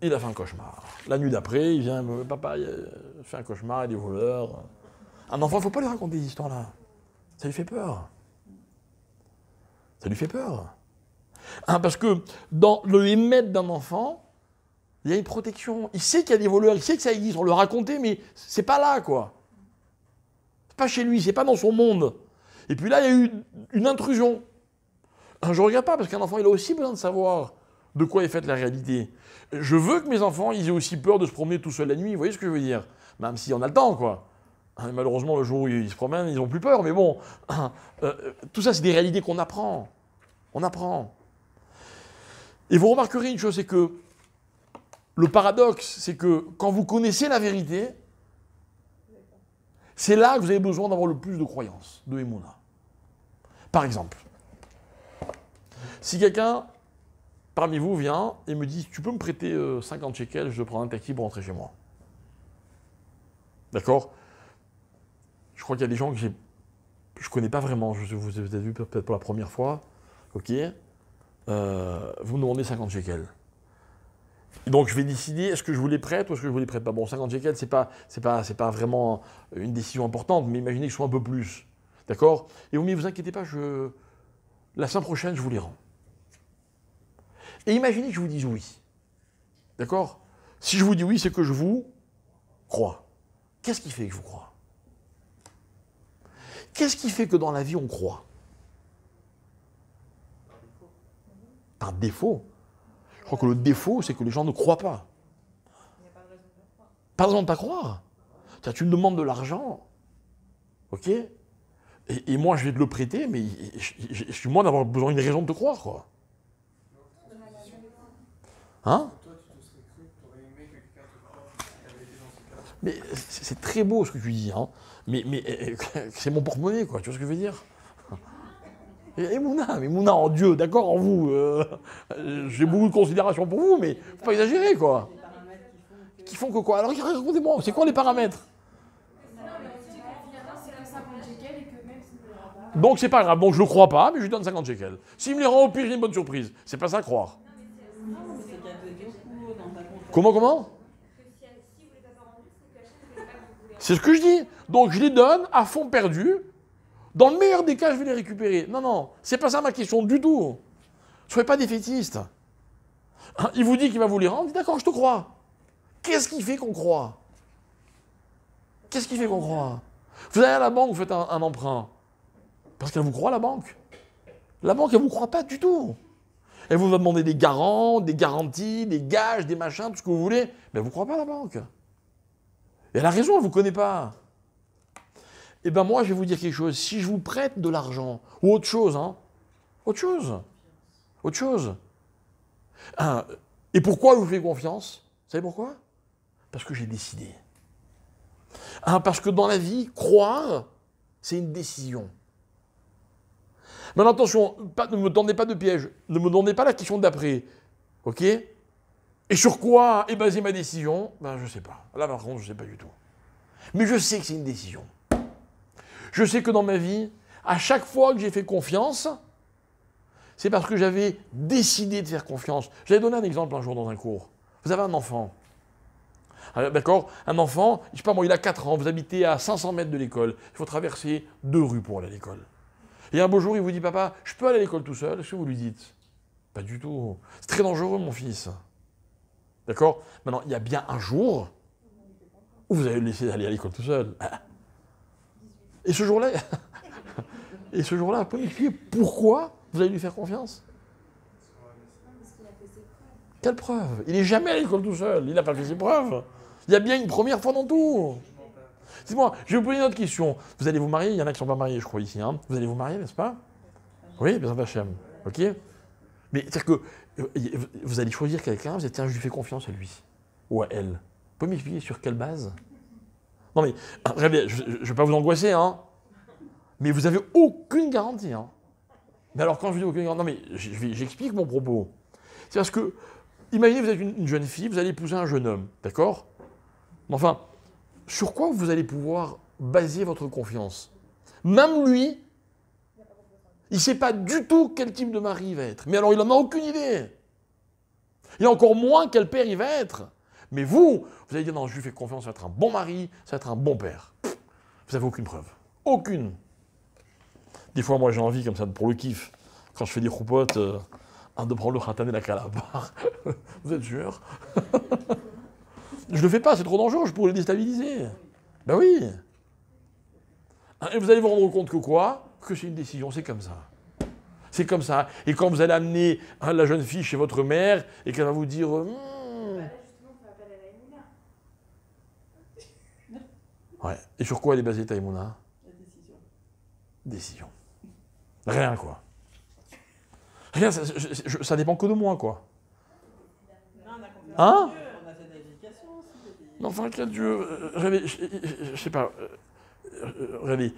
S1: Il a fait un cauchemar. La nuit d'après, il vient, papa, il a fait un cauchemar, il est voleur. Un enfant, il ne faut pas lui raconter des histoires-là. Ça lui fait peur. Ça lui fait peur. Parce que dans le émettre d'un enfant, il y a une protection. Il sait qu'il y a des voleurs, il sait que ça existe, on le racontait, mais c'est pas là, quoi. C'est pas chez lui, c'est pas dans son monde. Et puis là, il y a eu une intrusion. Je ne regarde pas, parce qu'un enfant, il a aussi besoin de savoir de quoi est faite la réalité. Je veux que mes enfants, ils aient aussi peur de se promener tout seuls la nuit, vous voyez ce que je veux dire? Même si on a le temps, quoi. Malheureusement, le jour où ils se promènent, ils n'ont plus peur, mais bon. Tout ça, c'est des réalités qu'on apprend. On apprend. Et vous remarquerez une chose, c'est que le paradoxe, c'est que quand vous connaissez la vérité, c'est là que vous avez besoin d'avoir le plus de croyance, de Emouna. Par exemple, si quelqu'un parmi vous vient et me dit « Tu peux me prêter 50 shekels, je prends un taxi pour rentrer chez moi. » D'accord? Je crois qu'il y a des gens que je ne connais pas vraiment, vous avez vu peut-être pour la première fois, ok, vous me demandez 50 shekels. Et donc je vais décider, est-ce que je vous les prête ou est-ce que je vous les prête pas? Bon, 50 shekels, c'est pas vraiment une décision importante, mais imaginez que ce soit un peu plus. D'accord? Et vous ne vous inquiétez pas, la semaine prochaine, je vous les rends. Et imaginez que je vous dise oui. D'accord? Si je vous dis oui, c'est que je vous crois. Qu'est-ce qui fait que je vous crois? Qu'est-ce qui fait que dans la vie, on croit? Par défaut. Je crois que le défaut, c'est que les gens ne croient pas.
S2: Il n'y a pas de raison de le croire.
S1: Pas besoin de pas croire. C'est-à-dire, tu me demandes de l'argent, ok? Et moi, je vais te le prêter, mais je suis moins d'avoir besoin d'une raison de te croire, quoi. Hein?
S3: Toi, tu te serais cru que tu aurais aimé que quelqu'un te croie qui avait été dans ce cas-là.
S1: Mais c'est très beau ce que tu dis, hein. Mais c'est mon porte-monnaie, quoi. Tu vois ce que je veux dire? Et Mouna en Dieu, d'accord, en vous. J'ai beaucoup de considération pour vous, mais faut pas exagérer, quoi.
S5: Les paramètres
S1: Qui font que quoi? Alors racontez-moi, c'est quoi les paramètres?
S2: Non, mais on dit que finalement, c'est comme 50 shekels et que même s'il ne le rend pas.
S1: Donc c'est pas grave, donc je le crois pas, mais je lui donne 50 shekels. S'il me les rend au pire, j'ai une bonne surprise. C'est pas ça croire.
S5: Non, mais c'est qu'il y avait beaucoup dans ta compte.
S1: Comment?
S2: Que si vous ne les avez pas rendus, c'est que la chaîne ne voulait pas que vous voulez.
S1: C'est ce que je dis. Donc je les donne à fond perdu. Dans le meilleur des cas, je vais les récupérer. Non, c'est pas ça ma question du tout. Soyez pas défaitiste. Il vous dit qu'il va vous les rendre, d'accord, je te crois. Qu'est-ce qui fait qu'on croit? Qu'est-ce qui fait qu'on croit? Vous allez à la banque, vous faites un emprunt. Parce qu'elle vous croit, la banque. La banque, elle ne vous croit pas du tout. Elle vous va demander des garants, des garanties, des gages, des machins, tout ce que vous voulez. Mais elle ne vous croit pas, la banque. Et elle a raison, elle ne vous connaît pas. Eh bien moi, je vais vous dire quelque chose. Si je vous prête de l'argent, ou autre chose, hein, autre chose. Et pourquoi je vous fais confiance? Vous savez pourquoi? Parce que j'ai décidé. Parce que dans la vie, croire, c'est une décision. Maintenant, attention, ne me donnez pas de piège. Ne me donnez pas la question d'après. Ok? Et sur quoi est basée ma décision? Ben, je ne sais pas. Là, par contre, je ne sais pas du tout. Mais je sais que c'est une décision. Je sais que dans ma vie, à chaque fois que j'ai fait confiance, c'est parce que j'avais décidé de faire confiance. J'avais donné un exemple un jour dans un cours. Vous avez un enfant. D'accord? Un enfant, je sais pas moi, il a 4 ans, vous habitez à 500 mètres de l'école. Il faut traverser 2 rues pour aller à l'école. Et un beau jour, il vous dit, papa, je peux aller à l'école tout seul? Est-ce que vous lui dites? Pas du tout. C'est très dangereux, mon fils. D'accord? Maintenant, il y a bien un jour où vous allez le laisser aller à l'école tout seul. Et ce jour-là, vous pouvez m'expliquer pourquoi vous allez lui faire confiance?
S2: Parce qu'il a fait ses preuves.
S1: Quelle preuve? Il n'est jamais à l'école tout seul, il n'a pas fait ses preuves. Il y a bien une première fois dans tout. Dites-moi, je vais vous poser une autre question. Vous allez vous marier? Il y en a qui ne sont pas mariés, je crois, ici. Hein. Vous allez vous marier, n'est-ce pas? Oui, bien Hachem. Ok? Mais c'est-à-dire que vous allez choisir quelqu'un, vous allez tiens, je lui fais confiance à lui. Ou à elle. Vous pouvez m'expliquer sur quelle base? Non mais, rêvez, je ne vais pas vous angoisser, hein. Mais vous n'avez aucune garantie, hein. Mais alors quand je vous dis aucune garantie, non mais j'explique mon propos. C'est parce que, imaginez vous êtes une jeune fille, vous allez épouser un jeune homme, d'accord? Mais enfin, sur quoi vous allez pouvoir baser votre confiance? Même lui, il ne sait pas du tout quel type de mari il va être. Mais alors il n'en a aucune idée. Et encore moins quel père il va être. Mais vous allez dire non, je lui fais confiance, ça va être un bon mari, ça va être un bon père. Vous n'avez aucune preuve. Aucune. Des fois, moi j'ai envie, comme ça, pour le kiff, quand je fais des roupotes, de prendre le khatan et la calabar. Vous êtes sûr? Je le fais pas, c'est trop dangereux, je pourrais le déstabiliser. Ben oui. Et vous allez vous rendre compte que quoi? Que c'est une décision, c'est comme ça. C'est comme ça. Et quand vous allez amener la jeune fille chez votre mère et qu'elle va vous dire
S2: Bah là, justement, on fait appel à la Emouna.
S1: Ouais. Et sur quoi elle est basée ta Emouna?
S5: La décision.
S1: Décision. Rien, quoi. Rien, ça dépend que de moi, quoi.
S5: Non, on a confiance
S1: Hein?
S5: en Dieu, on a fait de l'éducation aussi.
S1: Mais enfin, quel Dieu, je sais pas, rêver.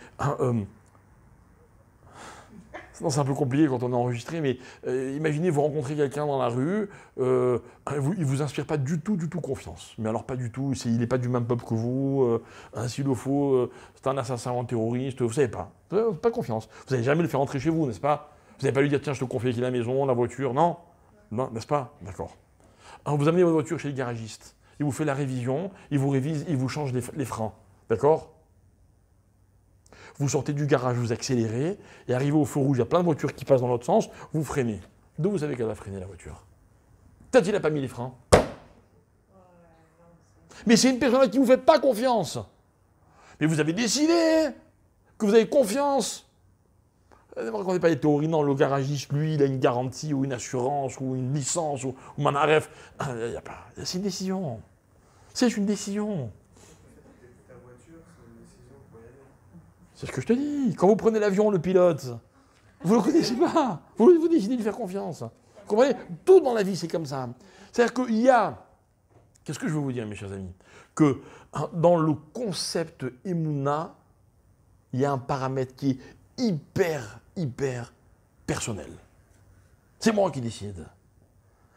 S1: Non, c'est un peu compliqué quand on est enregistré, mais imaginez, vous rencontrez quelqu'un dans la rue, il vous inspire pas du tout confiance. Mais alors pas du tout, il n'est pas du même peuple que vous, s'il le faut, c'est un assassin ou un terroriste, vous savez pas. Pas confiance. Vous n'allez jamais le faire rentrer chez vous, n'est-ce pas? Vous n'allez pas lui dire, tiens, je te confie la maison, la voiture, non? Non, n'est-ce pas? D'accord. Alors, vous amenez votre voiture chez le garagiste, il vous fait la révision, il vous révise, il vous change les freins, d'accord? Vous sortez du garage, vous accélérez, et arrivé au feu rouge, il y a plein de voitures qui passent dans l'autre sens, vous freinez. D'où vous savez qu'elle va freiner la voiture? Peut-être qu'il n'a pas mis les freins. Mais c'est une personne à qui vous ne faites pas confiance. Mais vous avez décidé que vous avez confiance. Ne me racontez pas les théories, non, le garagiste, lui, il a une garantie ou une assurance ou une licence ou Manaref. Il n'y a pas. C'est une décision. C'est une décision.
S3: Ta voiture, c'est une décision pour y aller.
S1: C'est ce que je te dis. Quand vous prenez l'avion, le pilote, vous ne le connaissez pas. Vous décidez de lui faire confiance. Vous comprenez? Tout dans la vie, c'est comme ça. C'est-à-dire qu'il y a... Qu'est-ce que je veux vous dire, mes chers amis? Que dans le concept Emouna, il y a un paramètre qui est hyper personnel. C'est moi qui décide.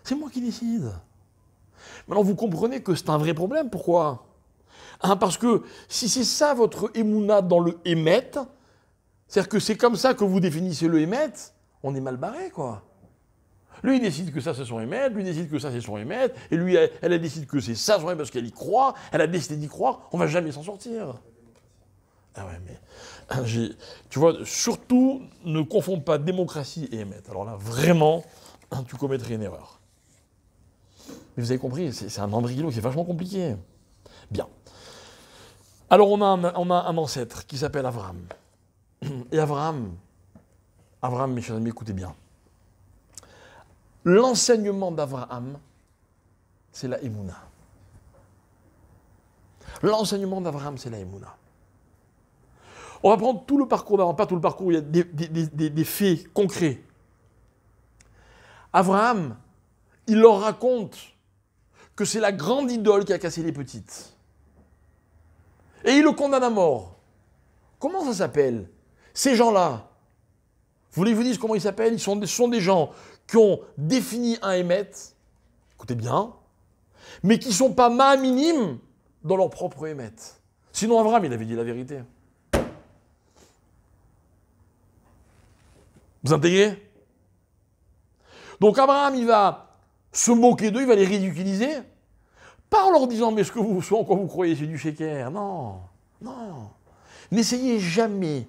S1: C'est moi qui décide. Maintenant, vous comprenez que c'est un vrai problème. Pourquoi? Parce que si c'est ça votre Emouna dans le Hémet, c'est-à-dire que c'est comme ça que vous définissez le Hémet, on est mal barré, quoi. Lui, il décide que ça, c'est son Hémet, lui, il décide que ça, c'est son Hémet, et lui, elle décide que c'est ça, son Hémet, parce qu'elle y croit, elle a décidé d'y croire, on va jamais s'en sortir. Ah ouais, mais... tu vois, surtout, ne confonds pas démocratie et Hémet. Alors là, vraiment, tu commettrais une erreur. Mais vous avez compris, c'est un embryon qui est vachement compliqué. Bien. Alors, on a un ancêtre qui s'appelle Abraham. Et Abraham, mes chers amis, écoutez bien. L'enseignement d'Abraham, c'est la Emouna. L'enseignement d'Abraham, c'est la Emouna. On va prendre tout le parcours d'Abraham, pas tout le parcours, il y a des faits concrets. Abraham, il leur raconte que c'est la grande idole qui a cassé les petites. Et il le condamne à mort. Comment ça s'appelle? Ces gens-là, vous voulez que je vous dise comment ils s'appellent? Ce sont des gens qui ont défini un Hémet, écoutez bien, mais qui ne sont pas minimes dans leur propre Hémet. Sinon, Abraham, il avait dit la vérité. Vous intégrez? Donc Abraham, il va se moquer d'eux, il va les ridiculiser, pas en leur disant, mais ce en quoi vous croyez, c'est du sheker. Non, non. N'essayez jamais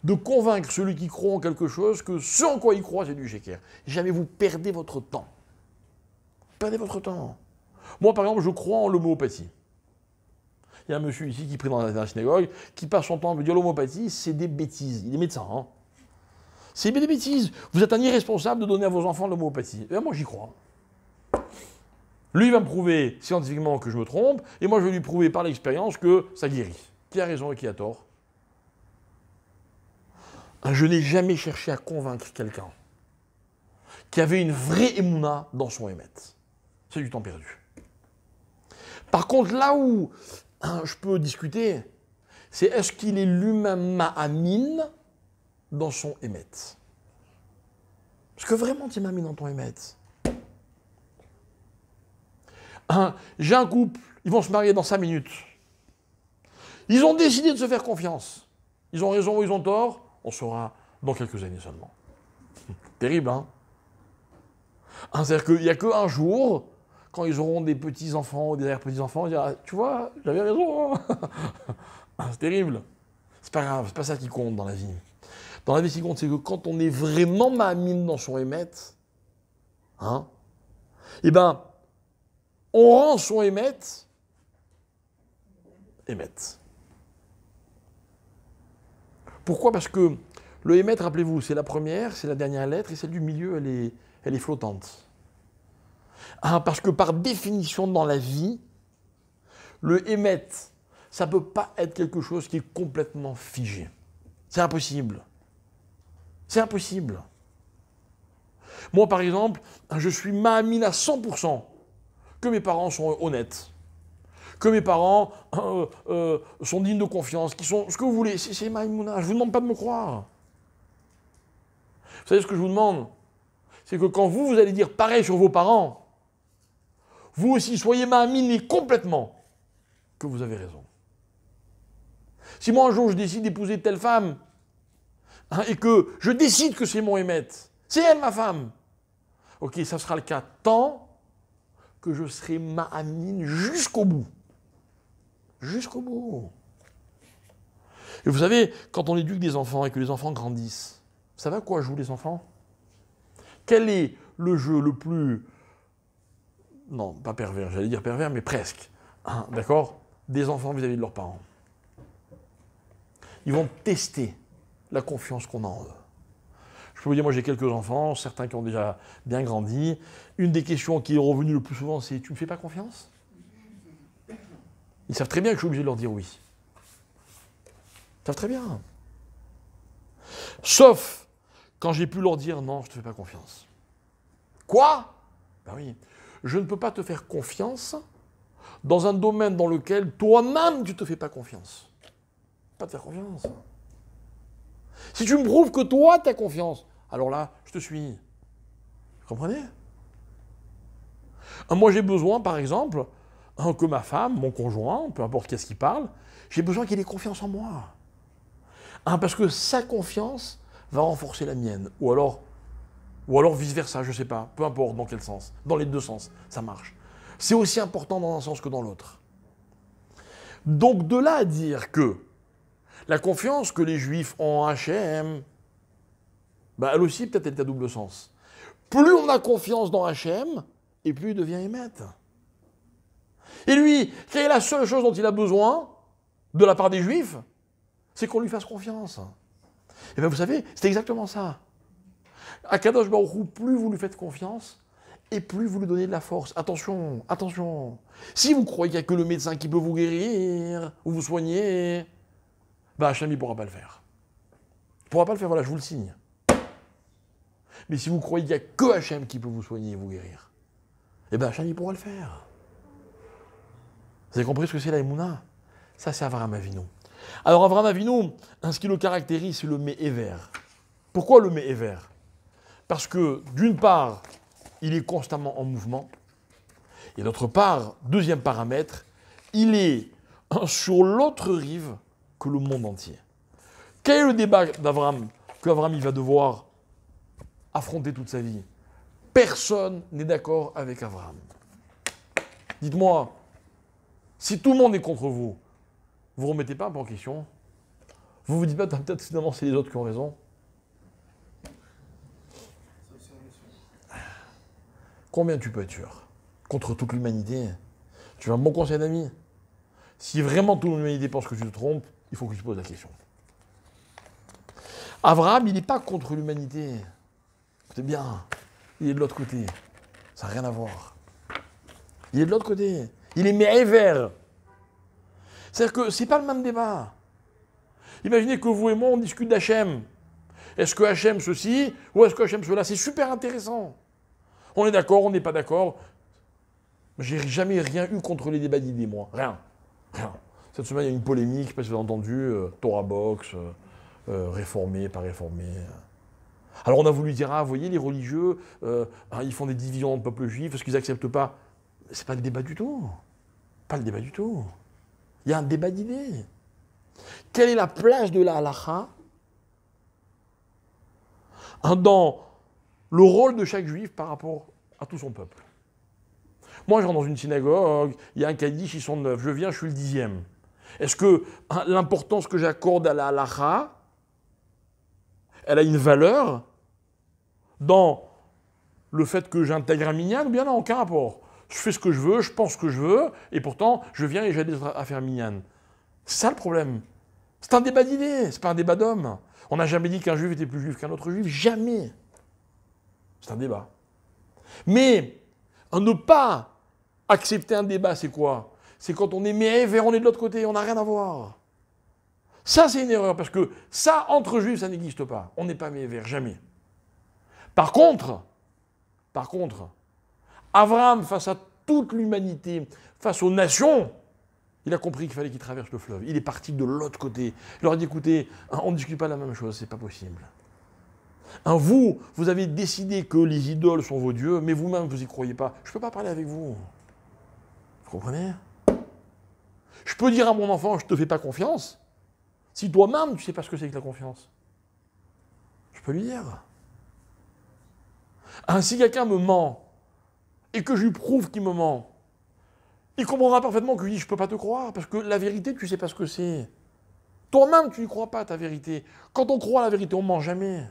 S1: de convaincre celui qui croit en quelque chose que ce en quoi il croit, c'est du sheker. Jamais vous perdez votre temps. Perdez votre temps. Moi, par exemple, je crois en l'homéopathie. Il y a un monsieur ici qui prie dans la synagogue, qui passe son temps à me dire l'homéopathie, c'est des bêtises. Il est médecin, hein. C'est des bêtises. Vous êtes un irresponsable de donner à vos enfants l'homéopathie. Et moi, j'y crois. Lui, il va me prouver scientifiquement que je me trompe, et moi, je vais lui prouver par l'expérience que ça guérit. Qui a raison et qui a tort? Je n'ai jamais cherché à convaincre quelqu'un qui avait une vraie émouna dans son Hémet. C'est du temps perdu. Par contre, là où je peux discuter, c'est est-ce qu'il est lui-même ma'amine dans son Hémet? Parce que vraiment, tu es ma'amine dans ton Hémet. J'ai un couple, ils vont se marier dans 5 minutes. Ils ont décidé de se faire confiance. Ils ont raison ou ils ont tort, on saura dans quelques années seulement. Terrible, hein? C'est-à-dire qu'il n'y a qu'un jour, quand ils auront des petits-enfants ou des arrière-petits-enfants, ils diront, ah, tu vois, j'avais raison. C'est terrible. C'est pas grave, c'est pas ça qui compte dans la vie. Dans la vie, ce qui compte, c'est que quand on est vraiment ma'amine dans son Hémet, eh ben, on rend son Hémet Hémet. Pourquoi? Parce que le Hémet, rappelez-vous, c'est la première, c'est la dernière lettre, et celle du milieu, elle est flottante. Parce que par définition dans la vie, le Hémet, ça ne peut pas être quelque chose qui est complètement figé. C'est impossible. C'est impossible. Moi, par exemple, je suis ma'amine à 100% que mes parents sont honnêtes, que mes parents sont dignes de confiance, qui sont ce que vous voulez. C'est ma'amouna. Je ne vous demande pas de me croire. Vous savez ce que je vous demande? C'est que quand vous allez dire pareil sur vos parents, vous aussi soyez ma'amine complètement que vous avez raison. Si moi un jour je décide d'épouser telle femme, et que je décide que c'est mon Hémet, c'est elle ma femme, ok, ça sera le cas tant que je serai ma'amine jusqu'au bout. Jusqu'au bout. Et vous savez, quand on éduque des enfants et que les enfants grandissent, vous savez à quoi jouent les enfants? Quel est le jeu le plus... Non, pas pervers, j'allais dire pervers, mais presque. Hein, d'accord? Des enfants vis-à-vis de leurs parents. Ils vont tester la confiance qu'on a en eux. Je peux vous dire, moi j'ai quelques enfants, certains qui ont déjà bien grandi. Une des questions qui est revenue le plus souvent, c'est « Tu me fais pas confiance ?» Ils savent très bien que je suis obligé de leur dire oui. Ils savent très bien. Sauf quand j'ai pu leur dire « Non, je ne te fais pas confiance. » Quoi? Ben oui. Je ne peux pas te faire confiance dans un domaine dans lequel toi-même tu ne te fais pas confiance. Pas te faire confiance. Si tu me prouves que toi, tu as confiance, alors là, je te suis. Vous comprenez? Moi, j'ai besoin, par exemple, que ma femme, mon conjoint, peu importe qu'est-ce qu'il parle, j'ai besoin qu'il ait confiance en moi. Parce que sa confiance va renforcer la mienne. Ou alors vice-versa, je ne sais pas. Peu importe dans quel sens. Dans les deux sens, ça marche. C'est aussi important dans un sens que dans l'autre. Donc, de là à dire que la confiance que les Juifs ont en H&M, ben elle aussi, peut-être, elle est à double sens. Plus on a confiance dans H&M, et plus il devient émette. Et lui, quelle est la seule chose dont il a besoin, de la part des Juifs, c'est qu'on lui fasse confiance. Et bien vous savez, c'est exactement ça. À Kadosh Baruch Hu, plus vous lui faites confiance, et plus vous lui donnez de la force. Attention, attention. Si vous croyez qu'il n'y a que le médecin qui peut vous guérir, ou vous soigner, ben Hachem, il ne pourra pas le faire. Il ne pourra pas le faire, voilà, je vous le signe. Mais si vous croyez qu'il n'y a que Hachem qui peut vous soigner et vous guérir, eh bien Hachem, il pourra le faire. Vous avez compris ce que c'est la Emouna? Ça, c'est Avraham Avinu. Alors, Avraham Avinu, ce qui le caractérise, c'est le Me'ever. Pourquoi le Me'ever? Parce que, d'une part, il est constamment en mouvement, et d'autre part, deuxième paramètre, il est sur l'autre rive que le monde entier. Quel est le débat d'Avraham, qu'Avraham il va devoir affronter toute sa vie? Personne n'est d'accord avec Avraham. Dites-moi, si tout le monde est contre vous, vous ne remettez pas un peu en question? Vous vous dites pas, peut-être finalement c'est les autres qui ont raison? Combien tu peux être sûr? Contre toute l'humanité? Tu veux un bon conseil d'ami? Si vraiment toute l'humanité pense que tu te trompes, il faut que tu te poses la question. Avraham, il n'est pas contre l'humanité. C'est bien. Il est de l'autre côté. Ça n'a rien à voir. Il est de l'autre côté. Il est me'ever. C'est-à-dire que ce n'est pas le même débat. Imaginez que vous et moi, on discute d'Hachem. Est-ce que Hachem ceci ou est-ce que Hachem cela? C'est super intéressant. On est d'accord, on n'est pas d'accord. J'ai jamais rien eu contre les débats d'idées, moi. Rien. Rien. Cette semaine, il y a une polémique, je ne sais pas si vous avez entendu, Torah Box, réformé, pas réformé. Alors on a voulu dire, vous voyez, les religieux, ils font des divisions dans le peuple juif parce qu'ils n'acceptent pas. C'est pas le débat du tout. Pas le débat du tout. Il y a un débat d'idées. Quelle est la place de la halakha dans le rôle de chaque juif par rapport à tout son peuple? Moi, je rentre dans une synagogue, il y a un kaddish, ils sont 9, je viens, je suis le 10e. Est-ce que l'importance que j'accorde à la halakha, elle a une valeur dans le fait que j'intègre un minyan ou bien non, aucun rapport? Je fais ce que je veux, je pense ce que je veux, et pourtant, je viens et j'aide à faire un minyan. C'est ça le problème. C'est un débat d'idées, c'est pas un débat d'hommes. On n'a jamais dit qu'un juif était plus juif qu'un autre juif, jamais. C'est un débat. Mais, ne pas accepter un débat, c'est quoi? C'est quand on est me'ever, on est de l'autre côté, on n'a rien à voir. Ça, c'est une erreur, parce que ça, entre juifs, ça n'existe pas. On n'est pas me'ever, jamais. Par contre, Avraham, face à toute l'humanité, face aux nations, il a compris qu'il fallait qu'il traverse le fleuve. Il est parti de l'autre côté. Il leur a dit, écoutez, on ne discute pas la même chose, c'est pas possible. Vous avez décidé que les idoles sont vos dieux, mais vous-même, vous n'y croyez pas. Je ne peux pas parler avec vous. Vous comprenez? Je peux dire à mon enfant, je ne te fais pas confiance, si toi-même, tu ne sais pas ce que c'est que la confiance. Je peux lui dire. Si quelqu'un me ment, et que je lui prouve qu'il me ment, il comprendra parfaitement que je dis, je ne peux pas te croire, parce que la vérité, tu ne sais pas ce que c'est. Toi-même, tu n'y crois pas à ta vérité. Quand on croit à la vérité, on ne ment jamais.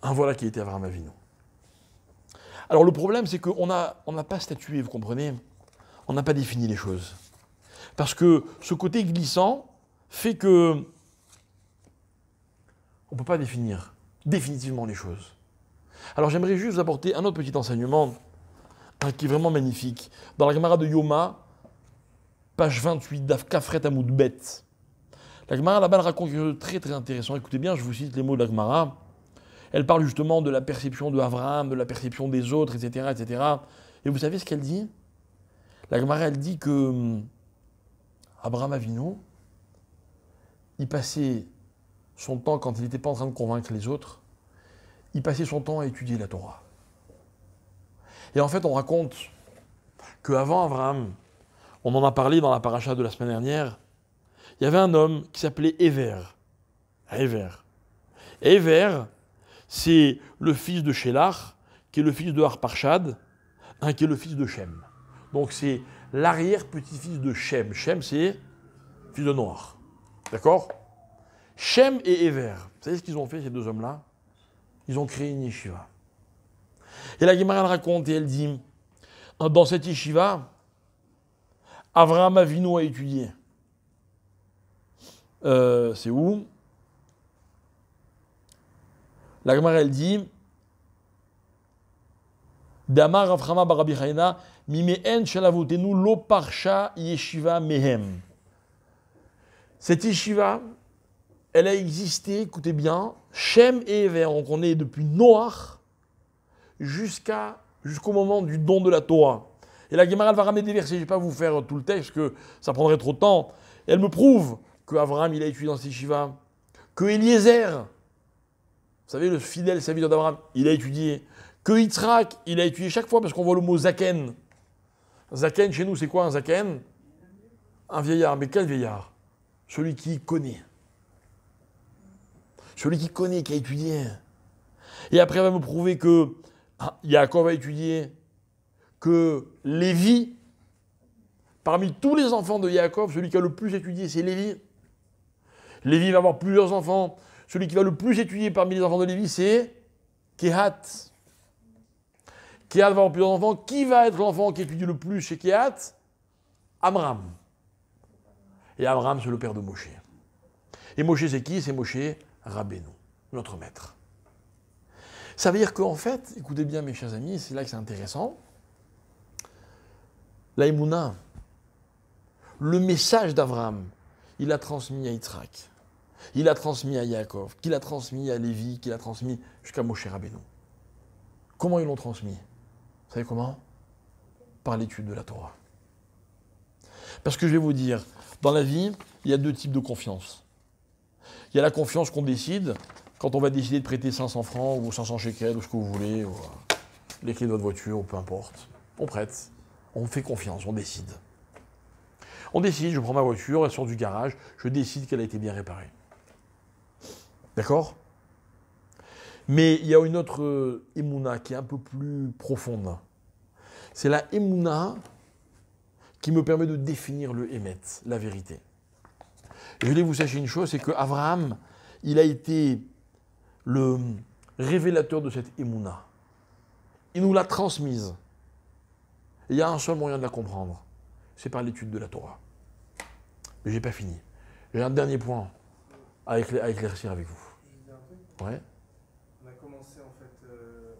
S1: Voilà qui était Abraham Avinu. Alors le problème, c'est qu'on n'a pas statué, vous comprenez? On n'a pas défini les choses. Parce que ce côté glissant fait que on ne peut pas définir définitivement les choses. Alors j'aimerais juste vous apporter un autre petit enseignement qui est vraiment magnifique. Dans la Gemara de Yoma, page 28, Daf Kafret Amoud Bet. La Gemara là-bas raconte quelque chose de très très intéressant. Écoutez bien, je vous cite les mots de la Gemara. Elle parle justement de la perception de Abraham, de la perception des autres, etc., etc. Et vous savez ce qu'elle dit? La Gemara, elle dit que Abraham Avinu, il passait son temps, quand il n'était pas en train de convaincre les autres, il passait son temps à étudier la Torah. Et en fait, on raconte qu'avant Abraham, on en a parlé dans la paracha de la semaine dernière, il y avait un homme qui s'appelait Ever. Ever, c'est le fils de Shélach, qui est le fils de Arparchad, qui est le fils de Shem. Donc c'est l'arrière-petit-fils de Shem. Shem, c'est fils de Noach. D'accord? Shem et Ever, vous savez ce qu'ils ont fait, ces deux hommes-là? Ils ont créé une yeshiva. Et la Gemara raconte et elle dit, dans cette yeshiva, Avraham Avinu a étudié. C'est où? La Gemara, elle dit, Damar Avraham Barabi Chaina, Mimeen Shalavotenu Lo Parsha Yeshiva Mehem. Cette yeshiva, elle a existé, écoutez bien, Shem et Ever, donc on est depuis Noach jusqu'au moment du don de la Torah. Et la Gemara, elle va ramener des versets, je ne vais pas vous faire tout le texte, que ça prendrait trop de temps. Elle me prouve qu'Abraham, il a étudié dans cette yeshiva, que Eliezer, vous savez, le fidèle serviteur d'Abraham, il a étudié, que Yitzhak, il a étudié chaque fois, parce qu'on voit le mot Zaken. Zaken, chez nous, c'est quoi un Zaken? Un vieillard. Mais quel vieillard? Celui qui connaît. Celui qui connaît, qui a étudié. Et après, elle va me prouver que Yaakov a étudié, que Lévi, parmi tous les enfants de Yaakov, celui qui a le plus étudié, c'est Lévi. Lévi va avoir plusieurs enfants. Celui qui va le plus étudier parmi les enfants de Lévi, c'est Kehat. Kehat va avoir plusieurs enfants. Qui va être l'enfant qui étudie le plus chez Kehat? Amram. Et Amram, c'est le père de Moshe. Et Moshe, c'est qui? C'est Moshe Rabbeinu, notre maître. Ça veut dire qu'en fait, écoutez bien mes chers amis, c'est là que c'est intéressant, la Emouna, le message d'Abraham, il l'a transmis à Yitzhak, il l'a transmis à Yaakov, qu'il a transmis à Lévi, qu'il a transmis jusqu'à Moshe Rabbeinu. Comment ils l'ont transmis? Vous savez comment? Par l'étude de la Torah. Parce que je vais vous dire, dans la vie, il y a deux types de confiance. Il y a la confiance qu'on décide quand on va décider de prêter 500 francs ou 500 shekels ou ce que vous voulez, ou les clés de votre voiture ou peu importe. On prête, on fait confiance, on décide. On décide, je prends ma voiture, elle sort du garage, je décide qu'elle a été bien réparée. D'accord? Mais il y a une autre émouna qui est un peu plus profonde. C'est la émouna qui me permet de définir le émet, la vérité. Et je voulais vous sachiez une chose, c'est qu'Abraham, il a été le révélateur de cette émouna. Il nous l'a transmise. Et il y a un seul moyen de la comprendre, c'est par l'étude de la Torah. Mais je n'ai pas fini. J'ai un dernier point à éclaircir avec vous. Ouais.
S3: On a commencé en fait le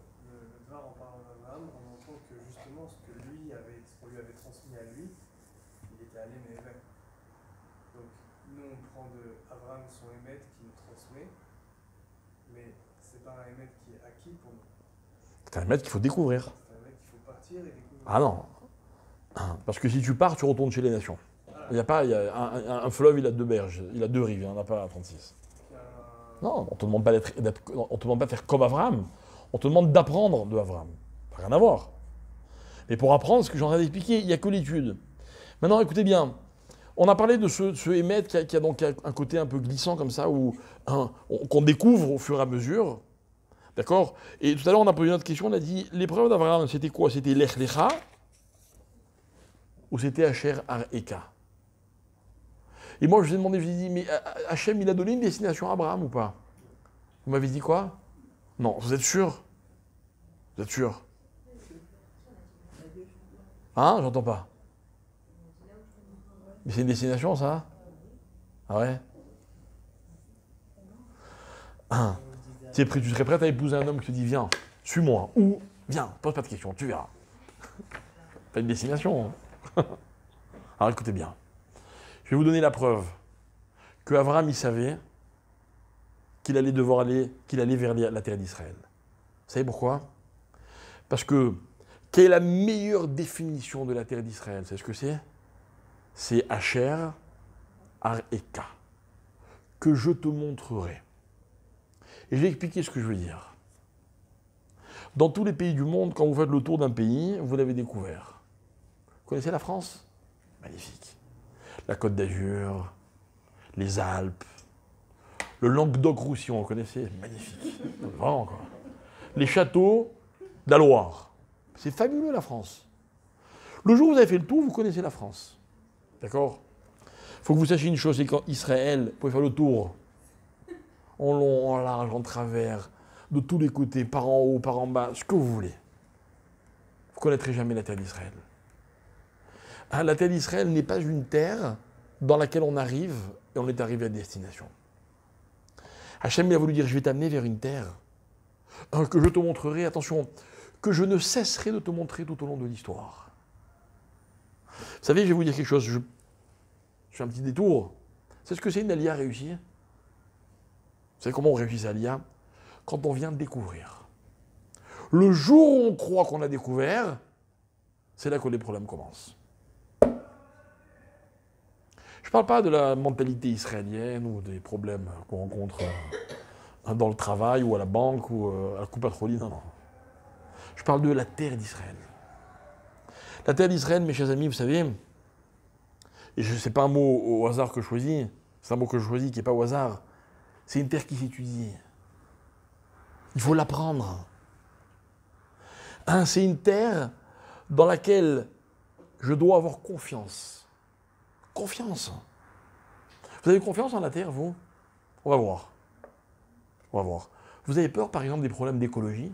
S3: Dvar en parlant d'Abraham en montrant que justement ce qu'on lui avait transmis à lui, il était allé Névé. Donc nous on prend de Abraham son émet qui nous transmet, mais c'est pas un émet qui est acquis pour nous.
S1: C'est un émet qu'il faut découvrir.
S3: C'est un émet qu'il faut partir et découvrir.
S1: Ah non. Parce que si tu pars, tu retournes chez les nations. Il y a pas, un fleuve, il a 2 berges, il a 2 rives, il n'y en a pas 36. Non, on ne te demande pas on te demande pas de faire comme Abraham. On te demande d'apprendre de Abraham. Rien à voir. Mais pour apprendre, ce que j'en ai expliqué, il n'y a que l'étude. Maintenant, écoutez bien. On a parlé de ce émet qui a donc un côté un peu glissant comme ça, qu'on découvre au fur et à mesure. D'accord? Et tout à l'heure, on a posé une autre question, on a dit, l'épreuve d'Abraham, c'était quoi? C'était l'Ech Lecha ou c'était Asher Ar Eka? Et moi, je vous ai demandé, je vous ai dit, mais Hachem, il a donné une destination à Abraham ou pas? Vous m'avez dit quoi? Non, vous êtes sûr? Vous êtes sûr? Hein? J'entends pas. Mais c'est une destination, ça? Ah ouais? Hein. Tu serais prête à épouser un homme qui te dit, viens, suis-moi, ou viens, pose pas de questions, tu verras. T'as une destination. Hein. Alors écoutez bien. Je vais vous donner la preuve que Abraham, il savait qu'il allait vers la terre d'Israël. Vous savez pourquoi? Parce que, quelle est la meilleure définition de la terre d'Israël? Vous savez ce que c'est? C'est Asher, Ar-Eka, que je te montrerai. Et je vais expliquer ce que je veux dire. Dans tous les pays du monde, quand vous faites le tour d'un pays, vous l'avez découvert. Vous connaissez la France? Magnifique. La Côte d'Azur, les Alpes, le Languedoc-Roussillon, vous connaissez? Magnifique. Vraiment, quoi. Les châteaux de la Loire. C'est fabuleux, la France. Le jour où vous avez fait le tour, vous connaissez la France. D'accord? Il faut que vous sachiez une chose, c'est qu'en Israël, vous pouvez faire le tour en long, en large, en travers, de tous les côtés, par en haut, par en bas, ce que vous voulez. Vous ne connaîtrez jamais la terre d'Israël. La terre d'Israël n'est pas une terre dans laquelle on arrive et on est arrivé à destination. Hachem il a voulu dire, je vais t'amener vers une terre que je te montrerai, attention, que je ne cesserai de te montrer tout au long de l'histoire. Vous savez, je vais vous dire quelque chose, je fais un petit détour. C'est ce que c'est une alia réussie? Vous savez comment on réussit sa alia? Quand on vient de découvrir. Le jour où on croit qu'on a découvert, c'est là que les problèmes commencent. Je ne parle pas de la mentalité israélienne ou des problèmes qu'on rencontre dans le travail ou à la banque ou à la coupe à trolley, non. Je parle de la terre d'Israël. La terre d'Israël, mes chers amis, vous savez, et ce n'est pas un mot au hasard que je choisis, c'est un mot que je choisis qui n'est pas au hasard, c'est une terre qui s'étudie. Il faut l'apprendre. C'est une terre dans laquelle je dois avoir confiance. Confiance. Vous avez confiance en la terre, vous? On va voir. On va voir. Vous avez peur, par exemple, des problèmes d'écologie?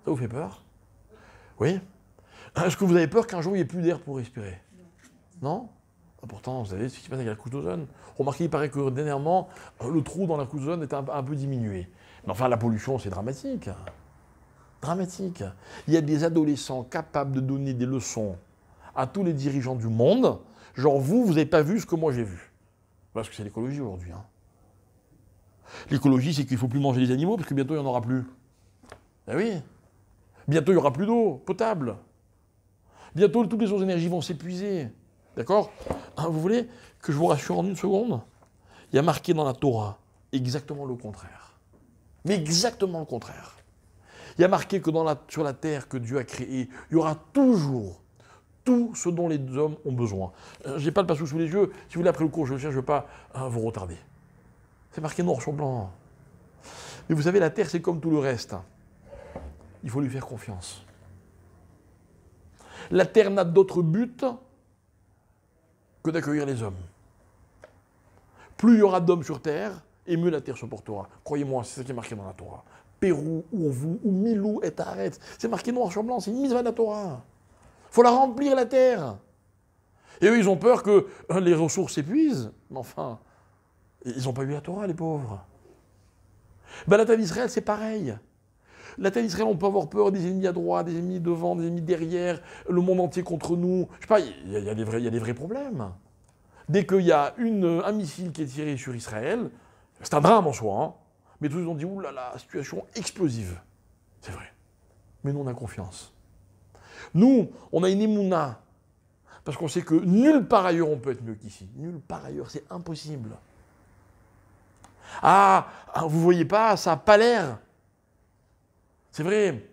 S1: Ça vous fait peur? Oui? Est-ce que vous avez peur qu'un jour, il n'y ait plus d'air pour respirer? Non? Pourtant, vous savez ce qui se passe avec la couche d'ozone. Remarquez, il paraît que dernièrement, le trou dans la couche d'ozone est un peu diminué. Mais enfin, la pollution, c'est dramatique. Dramatique. Il y a des adolescents capables de donner des leçons à tous les dirigeants du monde. Genre, vous n'avez pas vu ce que moi j'ai vu. Parce que c'est l'écologie aujourd'hui. Hein. L'écologie, c'est qu'il ne faut plus manger les animaux, parce que bientôt, il n'y en aura plus. Ben oui. Bientôt, il n'y aura plus d'eau potable. Bientôt, toutes les sources d'énergie vont s'épuiser. D'accord? Vous voulez que je vous rassure en une seconde? Il y a marqué dans la Torah exactement le contraire. Mais exactement le contraire. Il y a marqué que sur la terre que Dieu a créée, il y aura toujours tout ce dont les hommes ont besoin. Je n'ai pas le passage sous les yeux. Si vous voulez, après le cours, je ne veux pas vous retarder. C'est marqué noir sur blanc. Mais vous savez, la terre, c'est comme tout le reste. Il faut lui faire confiance. La terre n'a d'autre but que d'accueillir les hommes. Plus il y aura d'hommes sur terre, et mieux la terre se portera. Croyez-moi, c'est ça qui est marqué dans la Torah. Pérou, ou vous, ou Milou, et Arrête. C'est marqué noir sur blanc, c'est une mise à la Torah. Il faut la remplir, la terre. Et eux, ils ont peur que les ressources s'épuisent. Mais enfin, ils n'ont pas eu la Torah, les pauvres. Ben, la terre d'Israël, c'est pareil. La terre d'Israël, on peut avoir peur des ennemis à droite, des ennemis devant, des ennemis derrière, le monde entier contre nous. Je sais pas, il y a des vrais problèmes. Dès qu'il y a un missile qui est tiré sur Israël, c'est un drame en soi, hein, mais tous ils ont dit, ouh là là, situation explosive. C'est vrai. Mais nous, on a confiance. Nous, on a une émouna, parce qu'on sait que nulle part ailleurs on peut être mieux qu'ici. Nulle part ailleurs, c'est impossible. Vous voyez pas, ça n'a pas l'air. C'est vrai.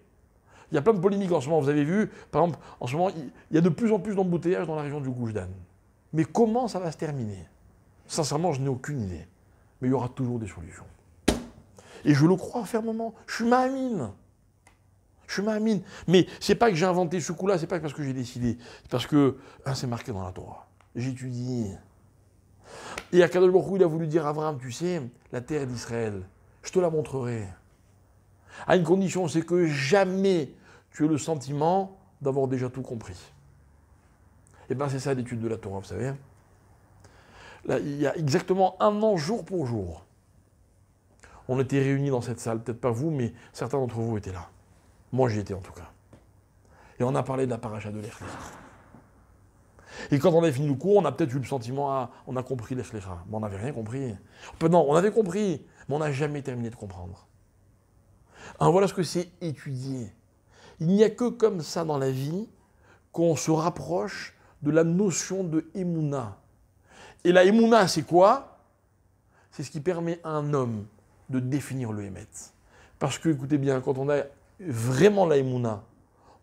S1: Il y a plein de polémiques en ce moment. Vous avez vu, par exemple, en ce moment, il y a de plus en plus d'embouteillages dans la région du Gush Dan. Mais comment ça va se terminer? Sincèrement, je n'ai aucune idée. Mais il y aura toujours des solutions. Et je le crois fermement. Je suis ma'amine. Mais c'est pas que j'ai inventé ce coup-là, c'est pas parce que j'ai décidé. C'est parce que c'est marqué dans la Torah. J'étudie. Et Akadosh Baruch Hu, il a voulu dire à Abraham, tu sais, la terre d'Israël, je te la montrerai. À une condition, c'est que jamais tu aies le sentiment d'avoir déjà tout compris. Et bien c'est ça l'étude de la Torah, vous savez. Là, il y a exactement 1 an, jour pour jour. On était réunis dans cette salle, peut-être pas vous, mais certains d'entre vous étaient là. Moi j'y étais en tout cas. Et on a parlé de la paracha de l'Ech Lecha. Et quand on a fini le cours, on a peut-être eu le sentiment, ah, on a compris l'Ech Lecha. Mais on n'avait rien compris. Non, on avait compris, mais on n'a jamais terminé de comprendre. Alors voilà ce que c'est étudier. Il n'y a que comme ça dans la vie qu'on se rapproche de la notion de Emouna. Et la Emouna, c'est quoi? C'est ce qui permet à un homme de définir le Hémet. Parce que, écoutez bien, quand on a vraiment la Emouna,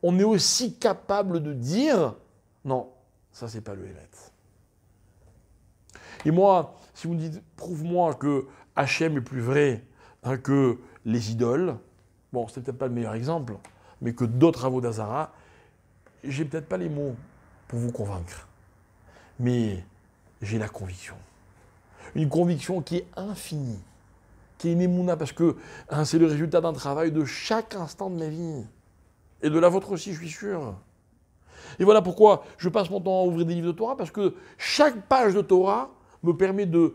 S1: on est aussi capable de dire, non, ça c'est pas le Hémet. Et moi, si vous me dites, prouve-moi que Hachem est plus vrai que les idoles, bon, c'est peut-être pas le meilleur exemple, mais que d'autres Avodazara, j'ai peut-être pas les mots pour vous convaincre. Mais j'ai la conviction. Une conviction qui est infinie, qui est une émouna, parce que c'est le résultat d'un travail de chaque instant de ma vie. Et de la vôtre aussi, je suis sûr. Et voilà pourquoi je passe mon temps à ouvrir des livres de Torah, parce que chaque page de Torah me permet de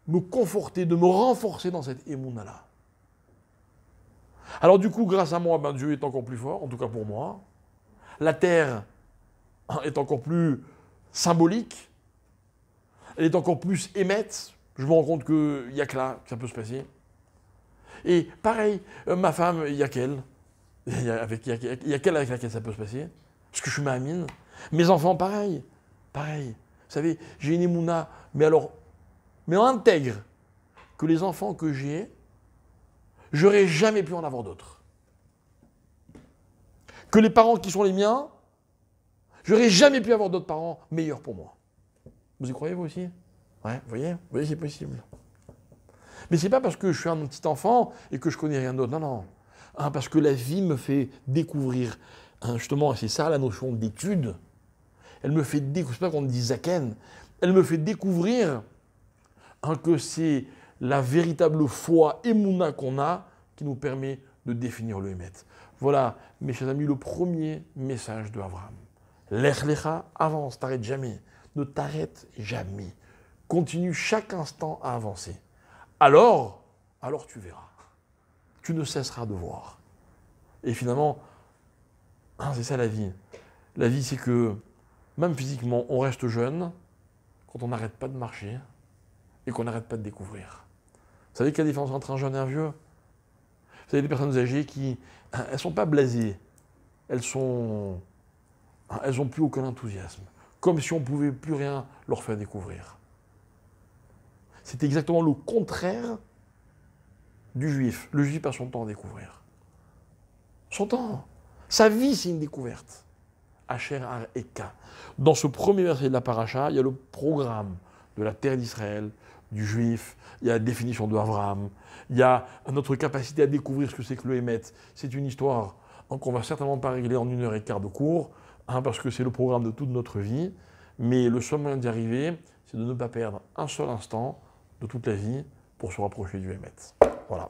S1: me conforter, de me renforcer dans cette émouna-là. Alors du coup, grâce à moi, Dieu est encore plus fort, en tout cas pour moi. La terre est encore plus symbolique. Elle est encore plus émette. Je me rends compte qu'il n'y a que là que ça peut se passer. Et pareil, ma femme, il y a qu'elle. Il y a qu'elle avec laquelle ça peut se passer. Parce que je suis Mahamine. Mes enfants, pareil. Pareil. Vous savez, j'ai une émouna, mais on intègre que les enfants que j'ai, j'aurais jamais pu en avoir d'autres. Que les parents qui sont les miens, j'aurais jamais pu avoir d'autres parents meilleurs pour moi. Vous y croyez vous aussi? Ouais, vous voyez, c'est possible. Mais c'est pas parce que je suis un petit enfant et que je connais rien d'autre, non. Parce que la vie me fait découvrir, justement, c'est ça la notion d'étude, elle me fait découvrir, c'est pas qu'on dit Zaken, elle me fait découvrir que c'est la véritable foi émouna qu'on a qui nous permet de définir le Hémet. Voilà, mes chers amis, le premier message de Abraham. L'Ech Lecha, avance, t'arrêtes jamais. Ne t'arrête jamais. Continue chaque instant à avancer. Alors tu verras. Tu ne cesseras de voir. Et finalement, c'est ça la vie. La vie, c'est que, même physiquement, on reste jeune quand on n'arrête pas de marcher et qu'on n'arrête pas de découvrir. Vous savez quelle est la différence entre un jeune et un vieux? Vous savez, des personnes âgées qui, elles ne sont pas blasées. Elles n'ont plus aucun enthousiasme. Comme si on ne pouvait plus rien leur faire découvrir. C'est exactement le contraire du juif. Le juif a son temps à découvrir. Son temps. Sa vie, c'est une découverte. Asher Har Eka. Dans ce premier verset de la paracha, il y a le programme de la terre d'Israël, du juif, il y a la définition de Abraham, il y a notre capacité à découvrir ce que c'est que le Hémet. C'est une histoire qu'on ne va certainement pas régler en 1h15 de cours, parce que c'est le programme de toute notre vie, mais le seul moyen d'y arriver, c'est de ne pas perdre un seul instant de toute la vie pour se rapprocher du Hémet. Voilà.